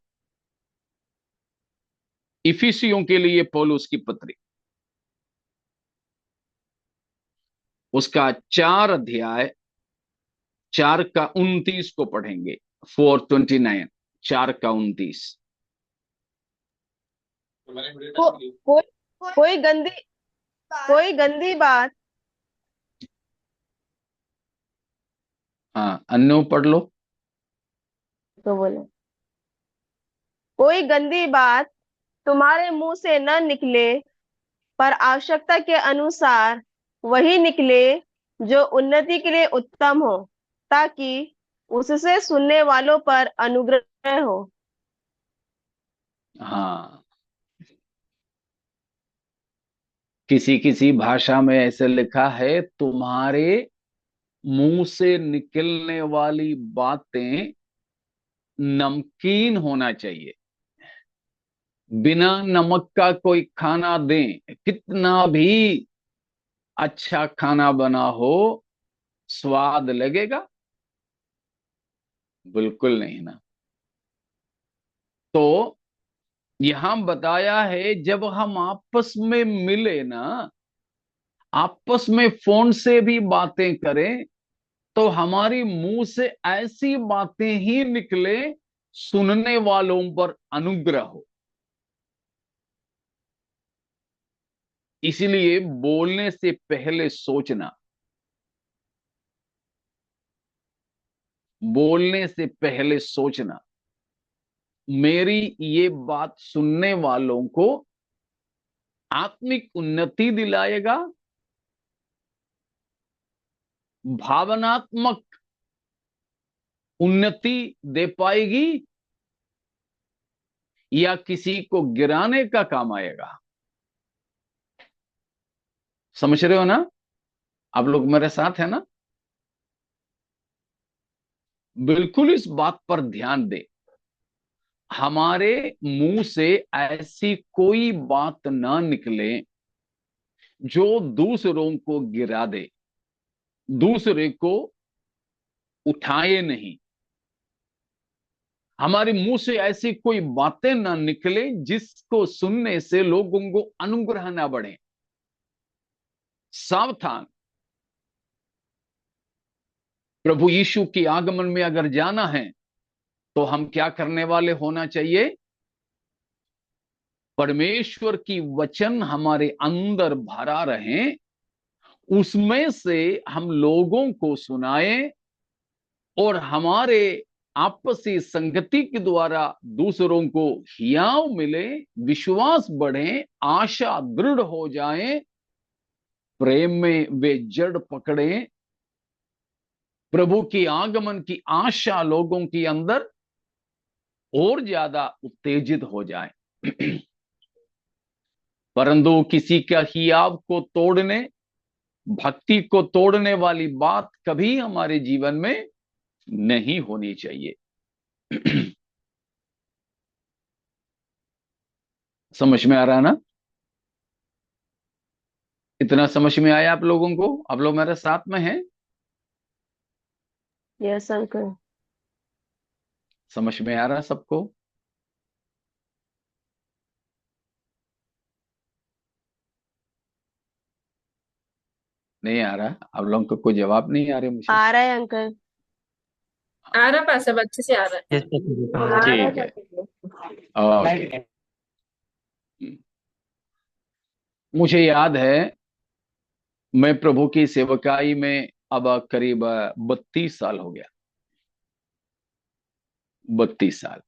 इफिसियों के लिए पौलुस की पत्री, उसका 4 अध्याय 4 का 29 को पढ़ेंगे। 4:29, 4 का 29। को, कोई कोई गंदी कोई गंदी बात हाँ, अन्नो पढ़ लो। तो बोले, कोई गंदी बात तुम्हारे मुंह से न निकले, पर आवश्यकता के अनुसार वही निकले जो उन्नति के लिए उत्तम हो, ताकि उससे सुनने वालों पर अनुग्रह हो। हाँ, किसी किसी भाषा में ऐसे लिखा है, तुम्हारे मुंह से निकलने वाली बातें नमकीन होना चाहिए। बिना नमक का कोई खाना दें, कितना भी अच्छा खाना बना हो, स्वाद लगेगा? बिल्कुल नहीं ना। तो यहां बताया है, जब हम आपस में मिले ना, आपस में फोन से भी बातें करें तो हमारी मुंह से ऐसी बातें ही निकले सुनने वालों पर अनुग्रह हो। इसलिए बोलने से पहले सोचना, बोलने से पहले सोचना, मेरी ये बात सुनने वालों को आत्मिक उन्नति दिलाएगा, भावनात्मक उन्नति दे पाएगी, या किसी को गिराने का काम आएगा? समझ रहे हो ना? आप लोग मेरे साथ है ना? बिल्कुल इस बात पर ध्यान दे, हमारे मुंह से ऐसी कोई बात ना निकले जो दूसरों को गिरा दे, दूसरे को उठाए नहीं। हमारे मुंह से ऐसी कोई बातें ना निकले जिसको सुनने से लोगों को अनुग्रह ना बढ़े। सावधान, प्रभु यीशु के आगमन में अगर जाना है तो हम क्या करने वाले होना चाहिए? परमेश्वर की वचन हमारे अंदर भरा रहे, उसमें से हम लोगों को सुनाएं और हमारे आपसी संगति के द्वारा दूसरों को हियाव मिले, विश्वास बढ़े, आशा दृढ़ हो जाए, प्रेम में वे जड़ पकड़े, प्रभु की आगमन की आशा लोगों के अंदर और ज्यादा उत्तेजित हो जाए। परंतु किसी का हियाव को तोड़ने, भक्ति को तोड़ने वाली बात कभी हमारे जीवन में नहीं होनी चाहिए। समझ में आ रहा है ना? इतना समझ में आया आप लोगों को? आप लोग मेरे साथ में हैं? Yes uncle. समझ में आ रहा है सबको? नहीं आ रहा? आप लोगों को कोई जवाब नहीं आ रहे मुझे? आ रहा है अंकल। आ रहा पास, अब अच्छे से आ रहा है। ठीक है, ओके। मुझे याद है, मैं प्रभु की सेवकाई में अब करीब 32 साल हो गया। 32 साल।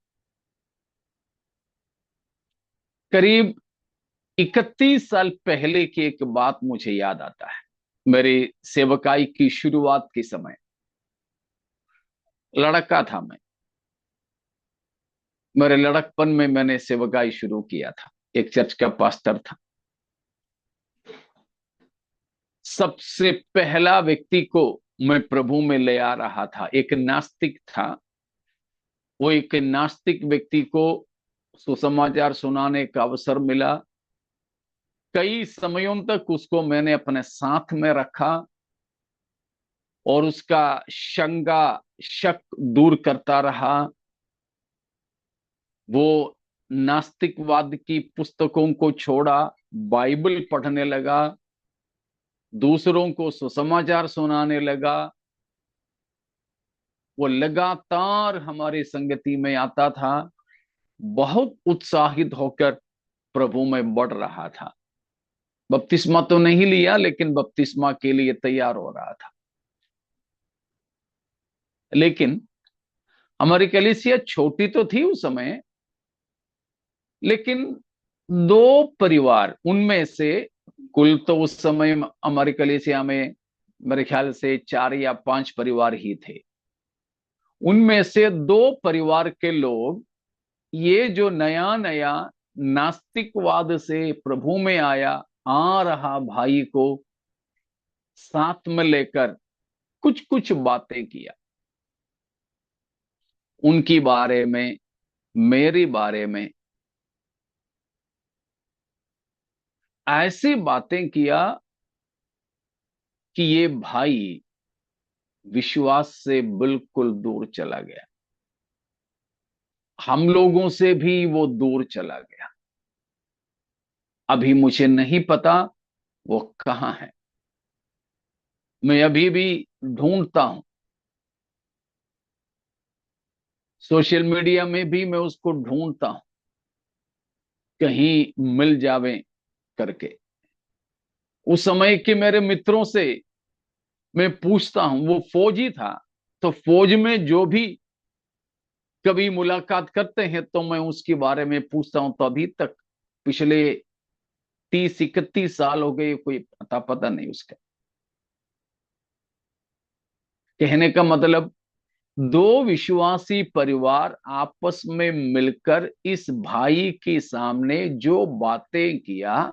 करीब 31 साल पहले की एक बात मुझे याद आता है। मेरी सेवकाई की शुरुआत के समय लड़का था मैं। मेरे लड़कपन में मैंने सेवकाई शुरू किया था। एक चर्च का पास्टर था। सबसे पहला व्यक्ति को मैं प्रभु में ले आ रहा था, एक नास्तिक था। वो एक नास्तिक व्यक्ति को सुसमाचार सुनाने का अवसर मिला। कई समयों तक उसको मैंने अपने साथ में रखा और उसका शंका शक दूर करता रहा। वो नास्तिकवाद की पुस्तकों को छोड़ा, बाइबल पढ़ने लगा, दूसरों को सुसमाचार सुनाने लगा। वो लगातार हमारी संगति में आता था, बहुत उत्साहित होकर प्रभु में बढ़ रहा था। बपतिस्मा तो नहीं लिया, लेकिन बपतिस्मा के लिए तैयार हो रहा था। लेकिन हमारी कलीसिया छोटी तो थी उस समय, लेकिन 2 परिवार, उनमें से कुल तो उस समय हमारी कलीसिया में मेरे ख्याल से 4 या 5 परिवार ही थे। उनमें से 2 परिवार के लोग ये जो नया नया नास्तिकवाद से प्रभु में आया आ रहा भाई को साथ में लेकर कुछ कुछ बातें किया। उनकी बारे में, मेरी बारे में ऐसी बातें किया कि ये भाई विश्वास से बिल्कुल दूर चला गया। हम लोगों से भी वो दूर चला गया। अभी मुझे नहीं पता वो कहां है। मैं अभी भी ढूंढता हूं। सोशल मीडिया में भी मैं उसको ढूंढता हूं, कहीं मिल जावे करके। उस समय के मेरे मित्रों से मैं पूछता हूं। वो फौजी था, तो फौज में जो भी कभी मुलाकात करते हैं तो मैं उसके बारे में पूछता हूं। तो अभी तक पिछले 30-31 साल हो गए, कोई पता नहीं उसका। कहने का मतलब, 2 विश्वासी परिवार आपस में मिलकर इस भाई के सामने जो बातें किया,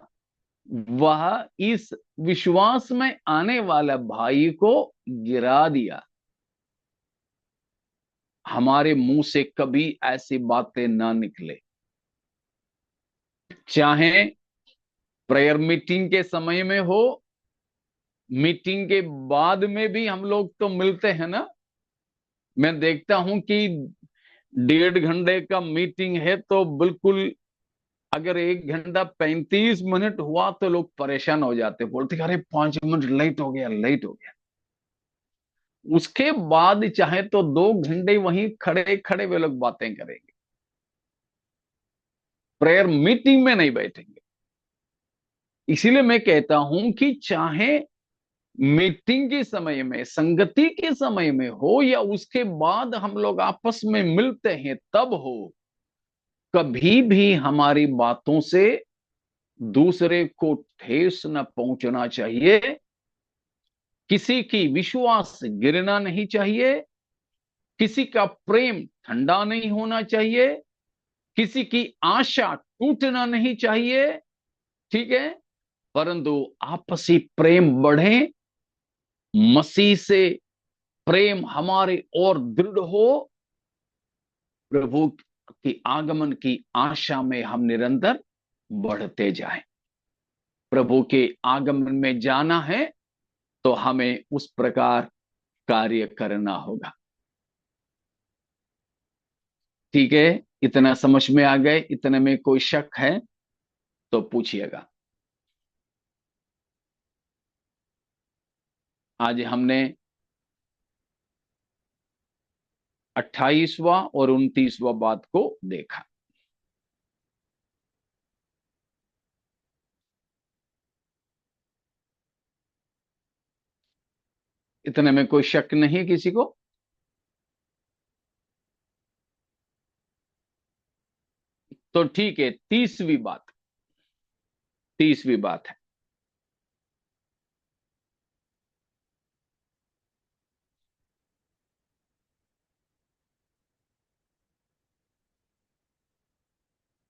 वह इस विश्वास में आने वाला भाई को गिरा दिया। हमारे मुंह से कभी ऐसी बातें ना निकले। चाहे प्रेयर मीटिंग के समय में हो, मीटिंग के बाद में भी हम लोग तो मिलते हैं ना। मैं देखता हूं कि 1.5 घंटे का मीटिंग है तो बिल्कुल अगर 1 घंटा 35 मिनट हुआ तो लोग परेशान हो जाते, बोलते अरे 5 मिनट लेट हो गया, लेट हो गया। उसके बाद चाहे तो 2 घंटे वहीं खड़े खड़े वे लोग बातें करेंगे, प्रेयर मीटिंग में नहीं बैठेंगे। इसीलिए मैं कहता हूं कि चाहे मीटिंग के समय में, संगति के समय में हो, या उसके बाद हम लोग आपस में मिलते हैं तब हो, कभी भी हमारी बातों से दूसरे को ठेस न पहुंचना चाहिए, किसी की विश्वास गिरना नहीं चाहिए, किसी का प्रेम ठंडा नहीं होना चाहिए, किसी की आशा टूटना नहीं चाहिए। ठीक है, परंतु आपसी प्रेम बढ़े, मसीह से प्रेम हमारे और दृढ़ हो, प्रभु के आगमन की आशा में हम निरंतर बढ़ते जाएं। प्रभु के आगमन में जाना है तो हमें उस प्रकार कार्य करना होगा। ठीक है, इतना समझ में आ गए? इतने में कोई शक है तो पूछिएगा। आज हमने 28वां और 29वां बात को देखा। इतने में कोई शक नहीं है किसी को? तो ठीक है, 30वीं बात है।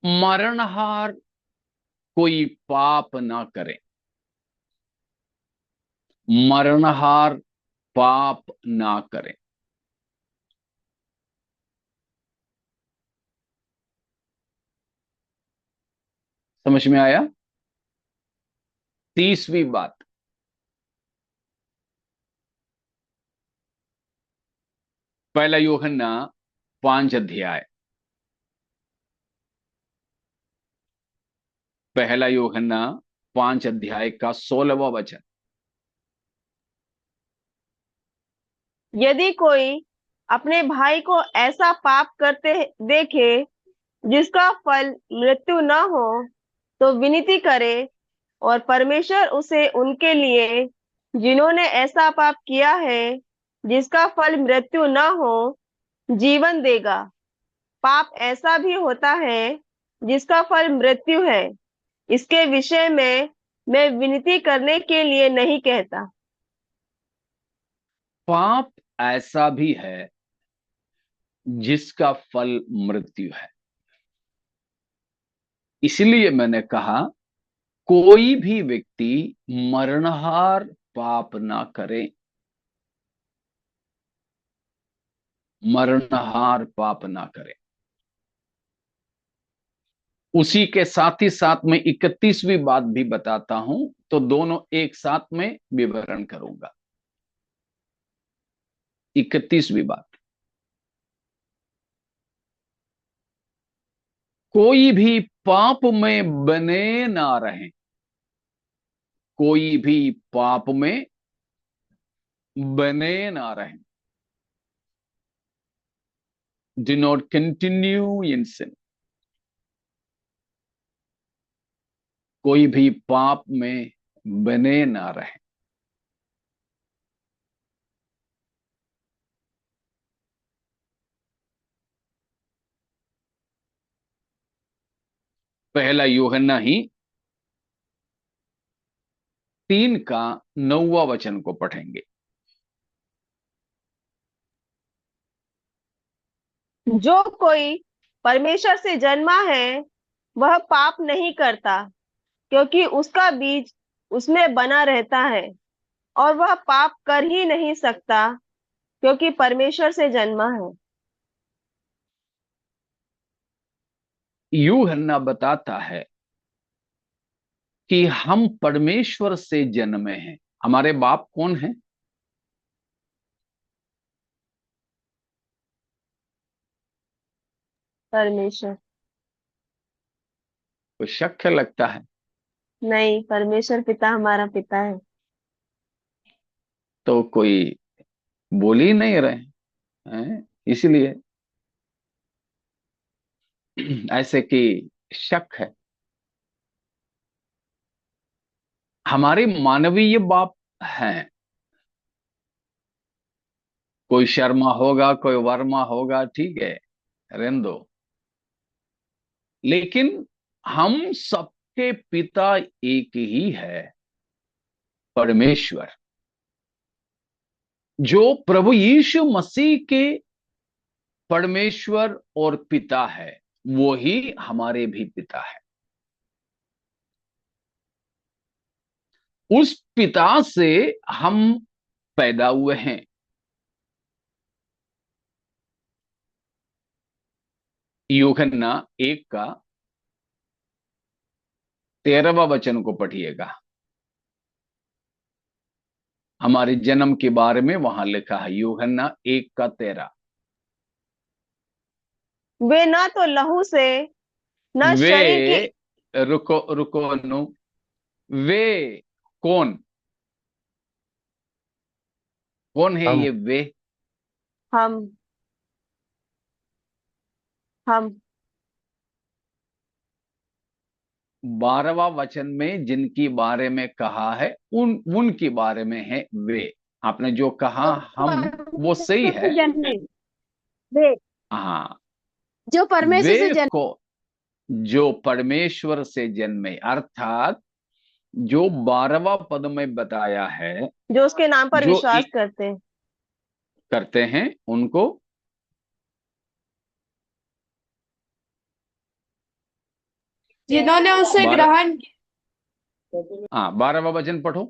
मरणहार कोई पाप ना करे। मरणहार पाप ना करे। समझ में आया? 30वीं बात, पहला यूहन्ना 5 अध्याय, पहला यूहन्ना 5 अध्याय का 16वां वचन। यदि कोई अपने भाई को ऐसा पाप करते देखे जिसका फल मृत्यु न हो, तो विनती करे, और परमेश्वर उसे उनके लिए जिन्होंने ऐसा पाप किया है जिसका फल मृत्यु न हो, जीवन देगा। पाप ऐसा भी होता है जिसका फल मृत्यु है। इसके विषय में मैं विनती करने के लिए नहीं कहता। पाप ऐसा भी है जिसका फल मृत्यु है। इसलिए मैंने कहा कोई भी व्यक्ति मरणहार पाप ना करे। मरणहार पाप ना करे। उसी के साथ ही साथ में 31वीं बात भी बताता हूं, तो दोनों एक साथ में विवरण करूंगा। 31वीं बात, कोई भी पाप में बने ना रहे। कोई भी पाप में बने ना रहे। डू नॉट कंटिन्यू इन सिन। कोई भी पाप में बने ना रहे। पहला यूहन्ना ही 3 का 9वां वचन को पढ़ेंगे। जो कोई परमेश्वर से जन्मा है वह पाप नहीं करता, क्योंकि उसका बीज उसमें बना रहता है, और वह पाप कर ही नहीं सकता, क्योंकि परमेश्वर से जन्मा है। यूहन्ना बताता है कि हम परमेश्वर से जन्मे हैं। हमारे बाप कौन है? परमेश्वर। कोई शक लगता है? नहीं, परमेश्वर पिता हमारा पिता है। तो कोई बोल ही नहीं रहे हैं, इसलिए ऐसे कि शक है। हमारे मानवीय बाप हैं, कोई शर्मा होगा, कोई वर्मा होगा, ठीक है, रहने दो। लेकिन हम सबके पिता एक ही है, परमेश्वर। जो प्रभु यीशु मसीह के परमेश्वर और पिता है, वो ही हमारे भी पिता है। उस पिता से हम पैदा हुए हैं। यूहन्ना 1 का 13वां वचन को पढ़िएगा। हमारे जन्म के बारे में वहां लिखा है, यूहन्ना 1 का 13। वे ना तो लहू से न शरीर की। वे, रुको रुको अनु, वे कौन, कौन है हम ये वे? हम हम 12वां वचन में जिनकी बारे में कहा है, उनके बारे में है वे। आपने जो कहा हम, वो सही परमेश्वर है। से जन्मे वे हाँ, जो परमेश्वर से वे जन्मे। को जो परमेश्वर से जन्मे, अर्थात जो 12वां पद में बताया है, जो उसके नाम पर जो विश्वास करते हैं। करते हैं उनको। जिन्होंने उसे 12, ग्रहण हाँ 12वां वचन पढ़ो।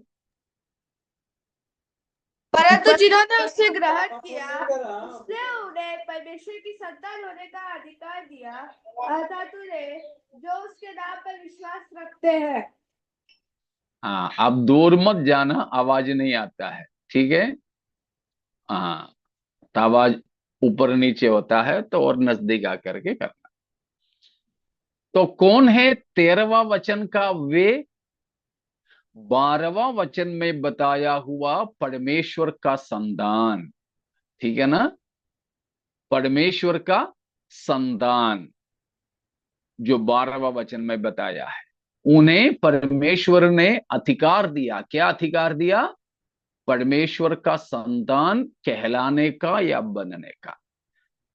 परंतु जिन्होंने उसे ग्रहण किया, उसने उन्हें परमेश्वर की संतान होने का अधिकार दिया, अर्थात उन्हें जो उसके नाम पर विश्वास रखते हैं। हाँ, अब दूर मत जाना, आवाज नहीं आता है, ठीक है। हाँ, तो आवाज ऊपर नीचे होता है तो और नजदीक आकर के करना। तो कौन है 13वां वचन का वे? 12वां वचन में बताया हुआ परमेश्वर का संतान, ठीक है ना, परमेश्वर का संतान, जो 12वां वचन में बताया है, उन्हें परमेश्वर ने अधिकार दिया। क्या अधिकार दिया? परमेश्वर का संतान कहलाने का या बनने का।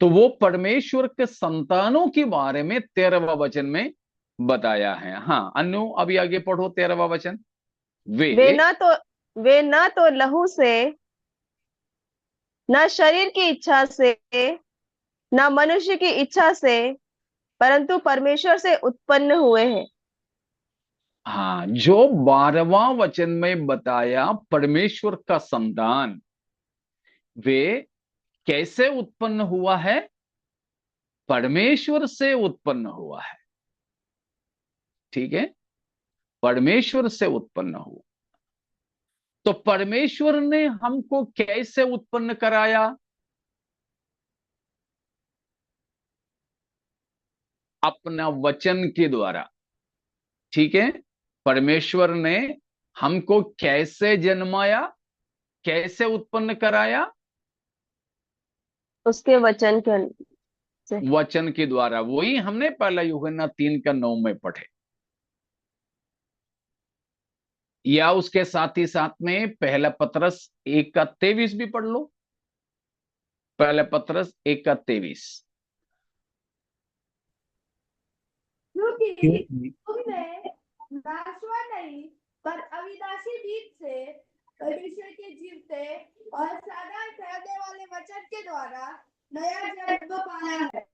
तो वो परमेश्वर के संतानों के बारे में 13वां वचन में बताया है। हाँ अनु, अभी आगे पढ़ो 13वां वचन। वे वे न तो लहू से न शरीर की इच्छा से न मनुष्य की इच्छा से परंतु परमेश्वर से उत्पन्न हुए हैं। हाँ, जो 12वां वचन में बताया परमेश्वर का संतान, वे कैसे उत्पन्न हुआ है? परमेश्वर से उत्पन्न हुआ है, ठीक है, परमेश्वर से उत्पन्न हुआ। तो परमेश्वर ने हमको कैसे उत्पन्न कराया? अपना वचन के द्वारा, ठीक है। परमेश्वर ने हमको कैसे जन्माया, कैसे उत्पन्न कराया? उसके वचन के से। वचन के द्वारा। वही हमने पहला यूहन्ना 3 का 9 में पढ़े, या उसके साथ ही साथ में पहला पतरस 1 का 23 भी पढ़ लो। पहला पतरस 1 का 23। क्योंकि तुमने नाशवान नहीं पर अविनाशी बीज से परमेश्वर के जीवते और सदा ठहरने वाले वचन के द्वारा नया जन्म पाया है।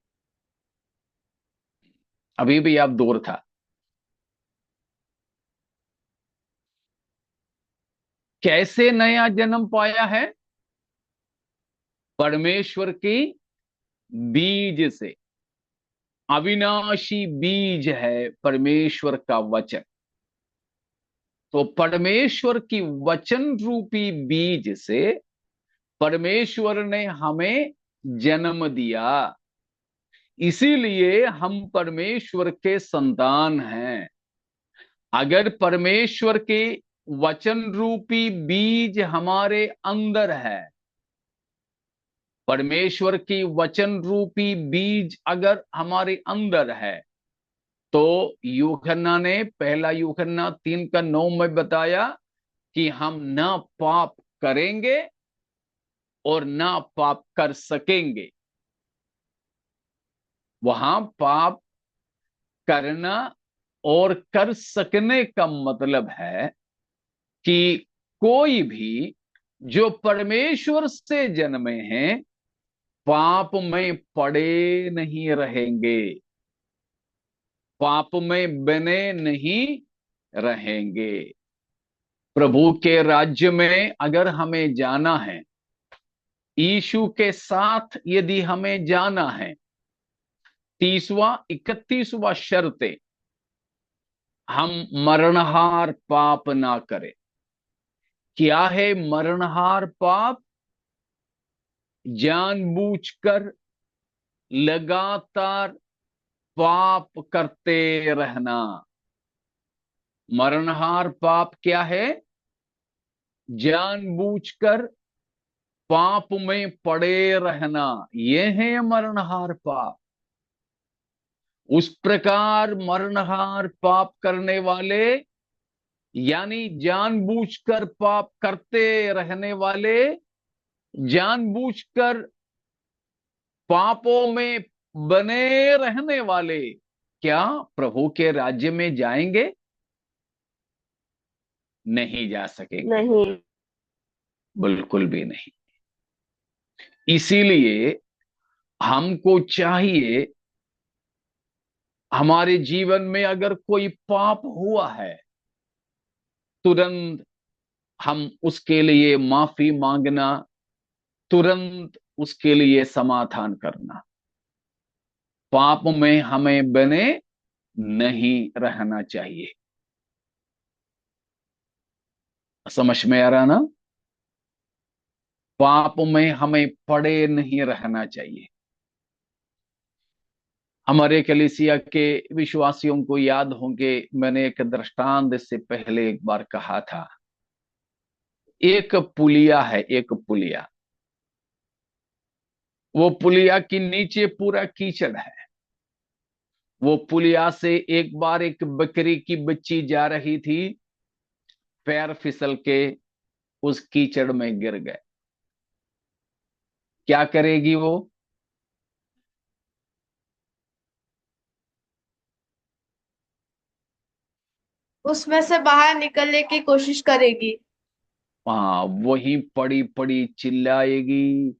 अभी भी आप दूर था। कैसे नया जन्म पाया है? परमेश्वर की बीज से। अविनाशी बीज है परमेश्वर का वचन। तो परमेश्वर की वचन रूपी बीज से परमेश्वर ने हमें जन्म दिया। इसीलिए हम परमेश्वर के संतान हैं। अगर परमेश्वर के वचन रूपी बीज हमारे अंदर है, परमेश्वर की वचन रूपी बीज अगर हमारे अंदर है, तो यूहन्ना ने, पहला यूहन्ना 3:9 में बताया कि हम ना पाप करेंगे और ना पाप कर सकेंगे। वहां पाप करना और कर सकने का मतलब है कि कोई भी जो परमेश्वर से जन्मे हैं पाप में पड़े नहीं रहेंगे, पाप में बने नहीं रहेंगे। प्रभु के राज्य में अगर हमें जाना है, यीशु के साथ यदि हमें जाना है, 31वां शर्त, हम मरणहार पाप ना करें। क्या है मरणहार पाप? जानबूझकर लगातार पाप करते रहना। मरणहार पाप क्या है? जानबूझकर पाप में पड़े रहना, यह है मरणहार पाप। उस प्रकार मरणहार पाप करने वाले, यानी जानबूझकर पाप करते रहने वाले, जानबूझकर पापों में बने रहने वाले, क्या प्रभु के राज्य में जाएंगे? नहीं जा सकेंगे, नहीं। बिल्कुल भी नहीं। इसीलिए हमको चाहिए, हमारे जीवन में अगर कोई पाप हुआ है, तुरंत हम उसके लिए माफी मांगना, तुरंत उसके लिए समाधान करना। पाप में हमें बने नहीं रहना चाहिए। समझ में आ रहा ना? पाप में हमें पड़े नहीं रहना चाहिए। हमारे कलीसिया के विश्वासियों को याद होंगे, मैंने एक दृष्टांत से पहले एक बार कहा था। एक पुलिया है, एक पुलिया, वो पुलिया के नीचे पूरा कीचड़ है। वो पुलिया से एक बार एक बकरी की बच्ची जा रही थी, पैर फिसल के उस कीचड़ में गिर गए। क्या करेगी वो? उसमें से बाहर निकलने की कोशिश करेगी। हाँ, वही पड़ी पड़ी चिल्लाएगी,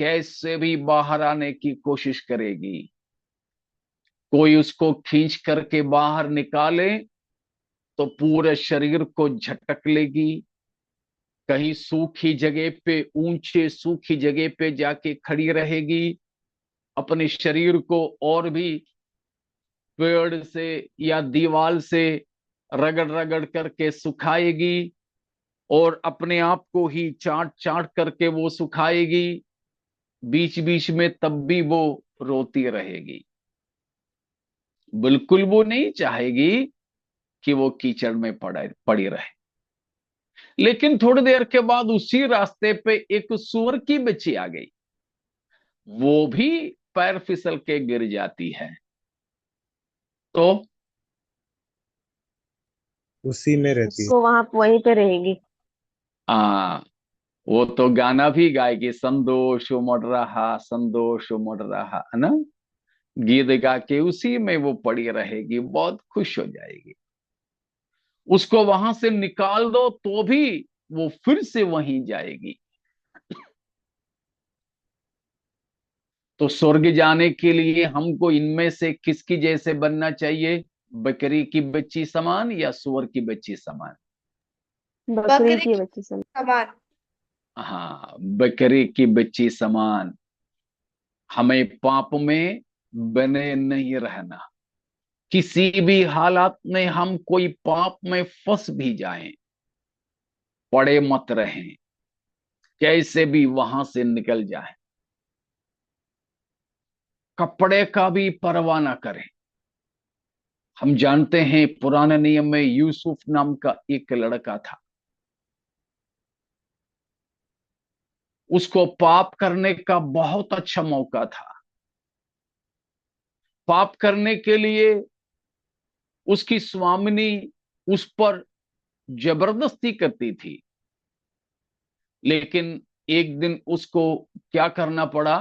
कैसे भी बाहर आने की कोशिश करेगी। कोई उसको खींच करके बाहर निकाले तो पूरे शरीर को झटक लेगी। कहीं सूखी जगह पे, ऊंचे सूखी जगह पे जाके खड़ी रहेगी, अपने शरीर को और भी पेड़ से या दीवार से रगड़ रगड़ करके सुखाएगी, और अपने आप को ही चाट चाट करके वो सुखाएगी। बीच बीच में तब भी वो रोती रहेगी। बिल्कुल वो नहीं चाहेगी कि वो कीचड़ में पड़ी रहे। लेकिन थोड़ी देर के बाद उसी रास्ते पे एक सूअर की बच्ची आ गई। वो भी पैर फिसल के गिर जाती है, तो उसी में रहती है। वो वहां वहीं पे रहेगी। आ वो तो गाना भी गाएगी, संतोष उमड़ रहा, संतोष उमड़ रहा, है ना? गीत गा के उसी में वो पड़ी रहेगी, बहुत खुश हो जाएगी। उसको वहां से निकाल दो तो भी वो फिर से वहीं जाएगी। तो स्वर्ग जाने के लिए हमको इनमें से किसकी जैसे बनना चाहिए? बकरी की बच्ची समान या सुअर की बच्ची समान? बकरी बकरी की के बच्ची से। समान। हाँ, बकरी की बच्ची समान। हमें पाप में बने नहीं रहना। किसी भी हालात में हम कोई पाप में फंस भी जाएं, पड़े मत रहें, कैसे भी वहां से निकल जाएं। कपड़े का भी परवाह ना करें। हम जानते हैं पुराने नियम में यूसुफ नाम का एक लड़का था। उसको पाप करने का बहुत अच्छा मौका था। पाप करने के लिए उसकी स्वामिनी उस पर जबरदस्ती करती थी, लेकिन एक दिन उसको क्या करना पड़ा?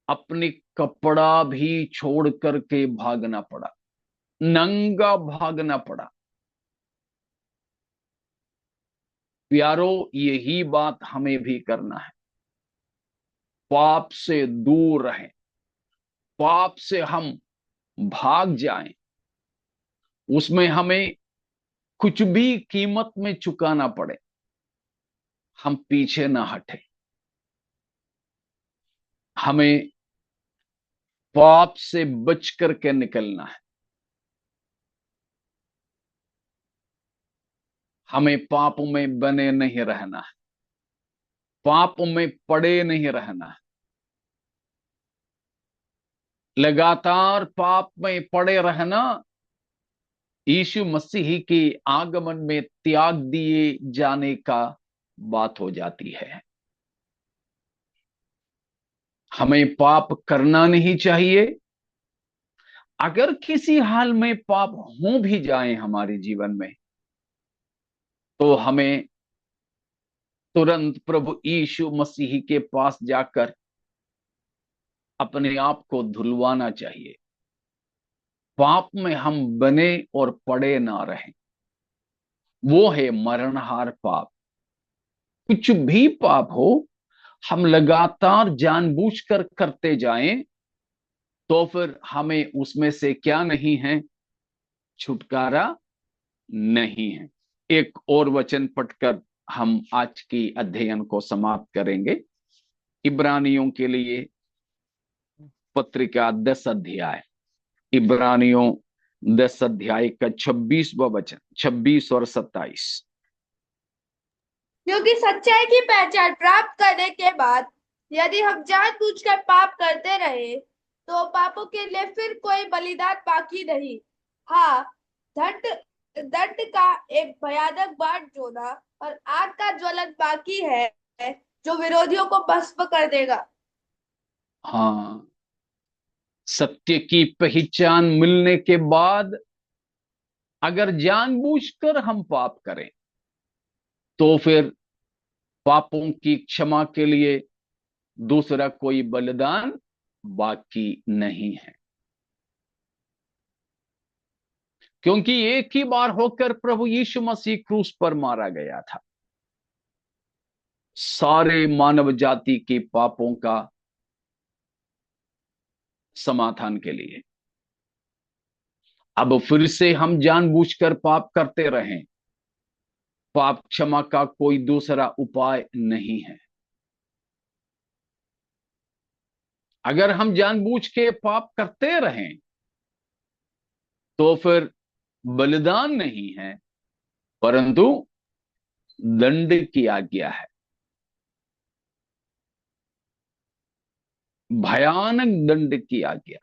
अपनी कपड़ा भी छोड़ करके भागना पड़ा, नंगा भागना पड़ा। प्यारो, यही बात हमें भी करना है। पाप से दूर रहें, पाप से हम भाग जाएं। उसमें हमें कुछ भी कीमत में चुकाना पड़े, हम पीछे ना हटें। हमें पाप से बच करके निकलना है। हमें पाप में बने नहीं रहना है, पाप में पड़े नहीं रहना है। लगातार पाप में पड़े रहना यीशु मसीह के आगमन में त्याग दिए जाने का बात हो जाती है। हमें पाप करना नहीं चाहिए। अगर किसी हाल में पाप हो भी जाए हमारे जीवन में, तो हमें तुरंत प्रभु यीशु मसीह के पास जाकर अपने आप को धुलवाना चाहिए। पाप में हम बने और पड़े ना रहें। वो है मरणहार पाप। कुछ भी पाप हो, हम लगातार जानबूझकर करते जाएं, तो फिर हमें उसमें से क्या नहीं है? छुटकारा नहीं है। एक और वचन पढ़कर हम आज की अध्ययन को समाप्त करेंगे। इब्रानियों के लिए पत्रिका 10 अध्याय, इब्रानियों 10 अध्याय का 26वां वचन, 26 और 27। क्योंकि सच्चाई की पहचान प्राप्त करने के बाद यदि हम जानबूझकर पाप करते रहे तो पापों के लिए फिर कोई बलिदान बाकी नहीं। हाँ, दंड दंड का एक भयानक बाढ़ जोना और आग का ज्वलन बाकी है, जो विरोधियों को भस्म कर देगा। हाँ, सत्य की पहचान मिलने के बाद अगर जानबूझकर हम पाप करें, तो फिर पापों की क्षमा के लिए दूसरा कोई बलिदान बाकी नहीं है। क्योंकि एक ही बार होकर प्रभु यीशु मसीह क्रूस पर मारा गया था, सारे मानव जाति के पापों का समाधान के लिए। अब फिर से हम जानबूझकर पाप करते रहें, पाप क्षमा का कोई दूसरा उपाय नहीं है। अगर हम जानबूझ के पाप करते रहें, तो फिर बलिदान नहीं है, परंतु दंड की आज्ञा है। भयानक दंड की आज्ञा,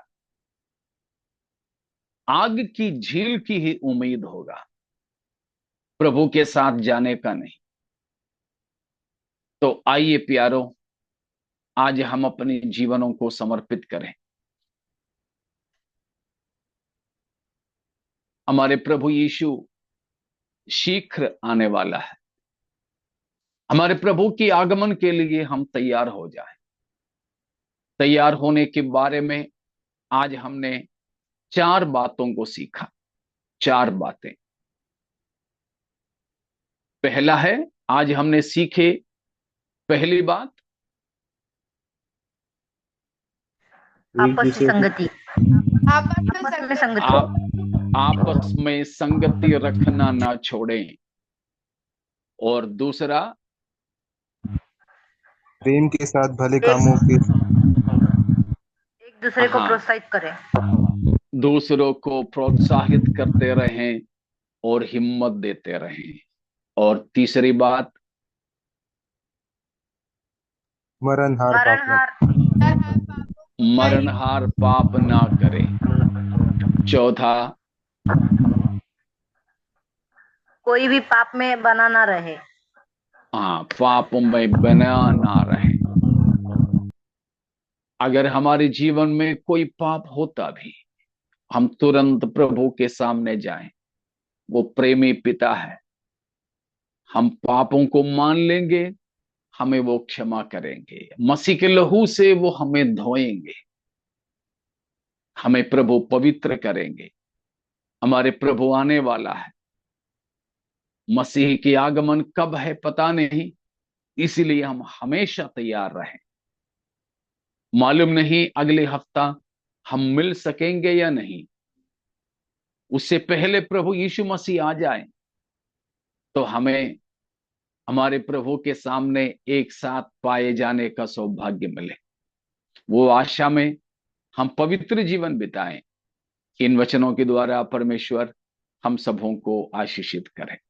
आग की झील की ही उम्मीद होगा, प्रभु के साथ जाने का नहीं। तो आइए प्यारो, आज हम अपने जीवनों को समर्पित करें। हमारे प्रभु यीशु शीघ्र आने वाला है। हमारे प्रभु की आगमन के लिए हम तैयार हो जाएं। तैयार होने के बारे में आज हमने 4 बातों को सीखा। 4 बातें। पहला है, आज हमने सीखे पहली बात, आपसी संगति। आपस में संगति। आपस में संगति रखना ना छोड़ें। और दूसरा, प्रेम के साथ भले कामों के एक दूसरे को प्रोत्साहित करें। दूसरों को प्रोत्साहित करते रहें और हिम्मत देते रहें। और तीसरी बात, मरणहार पाप ना करें। चौथा, कोई भी पाप में बना ना रहे। हाँ, पापों में बना ना रहे। अगर हमारे जीवन में कोई पाप होता भी, हम तुरंत प्रभु के सामने जाएं। वो प्रेमी पिता है। हम पापों को मान लेंगे, हमें वो क्षमा करेंगे। मसीह के लहू से वो हमें धोएंगे, हमें प्रभु पवित्र करेंगे। हमारे प्रभु आने वाला है। मसीह की आगमन कब है पता नहीं, इसीलिए हम हमेशा तैयार रहें। मालूम नहीं अगले हफ्ता हम मिल सकेंगे या नहीं। उससे पहले प्रभु यीशु मसीह आ जाए तो हमें हमारे प्रभु के सामने एक साथ पाए जाने का सौभाग्य मिले। वो आशा में हम पवित्र जीवन बिताएं। इन वचनों के द्वारा परमेश्वर हम सबों को आशीषित करें।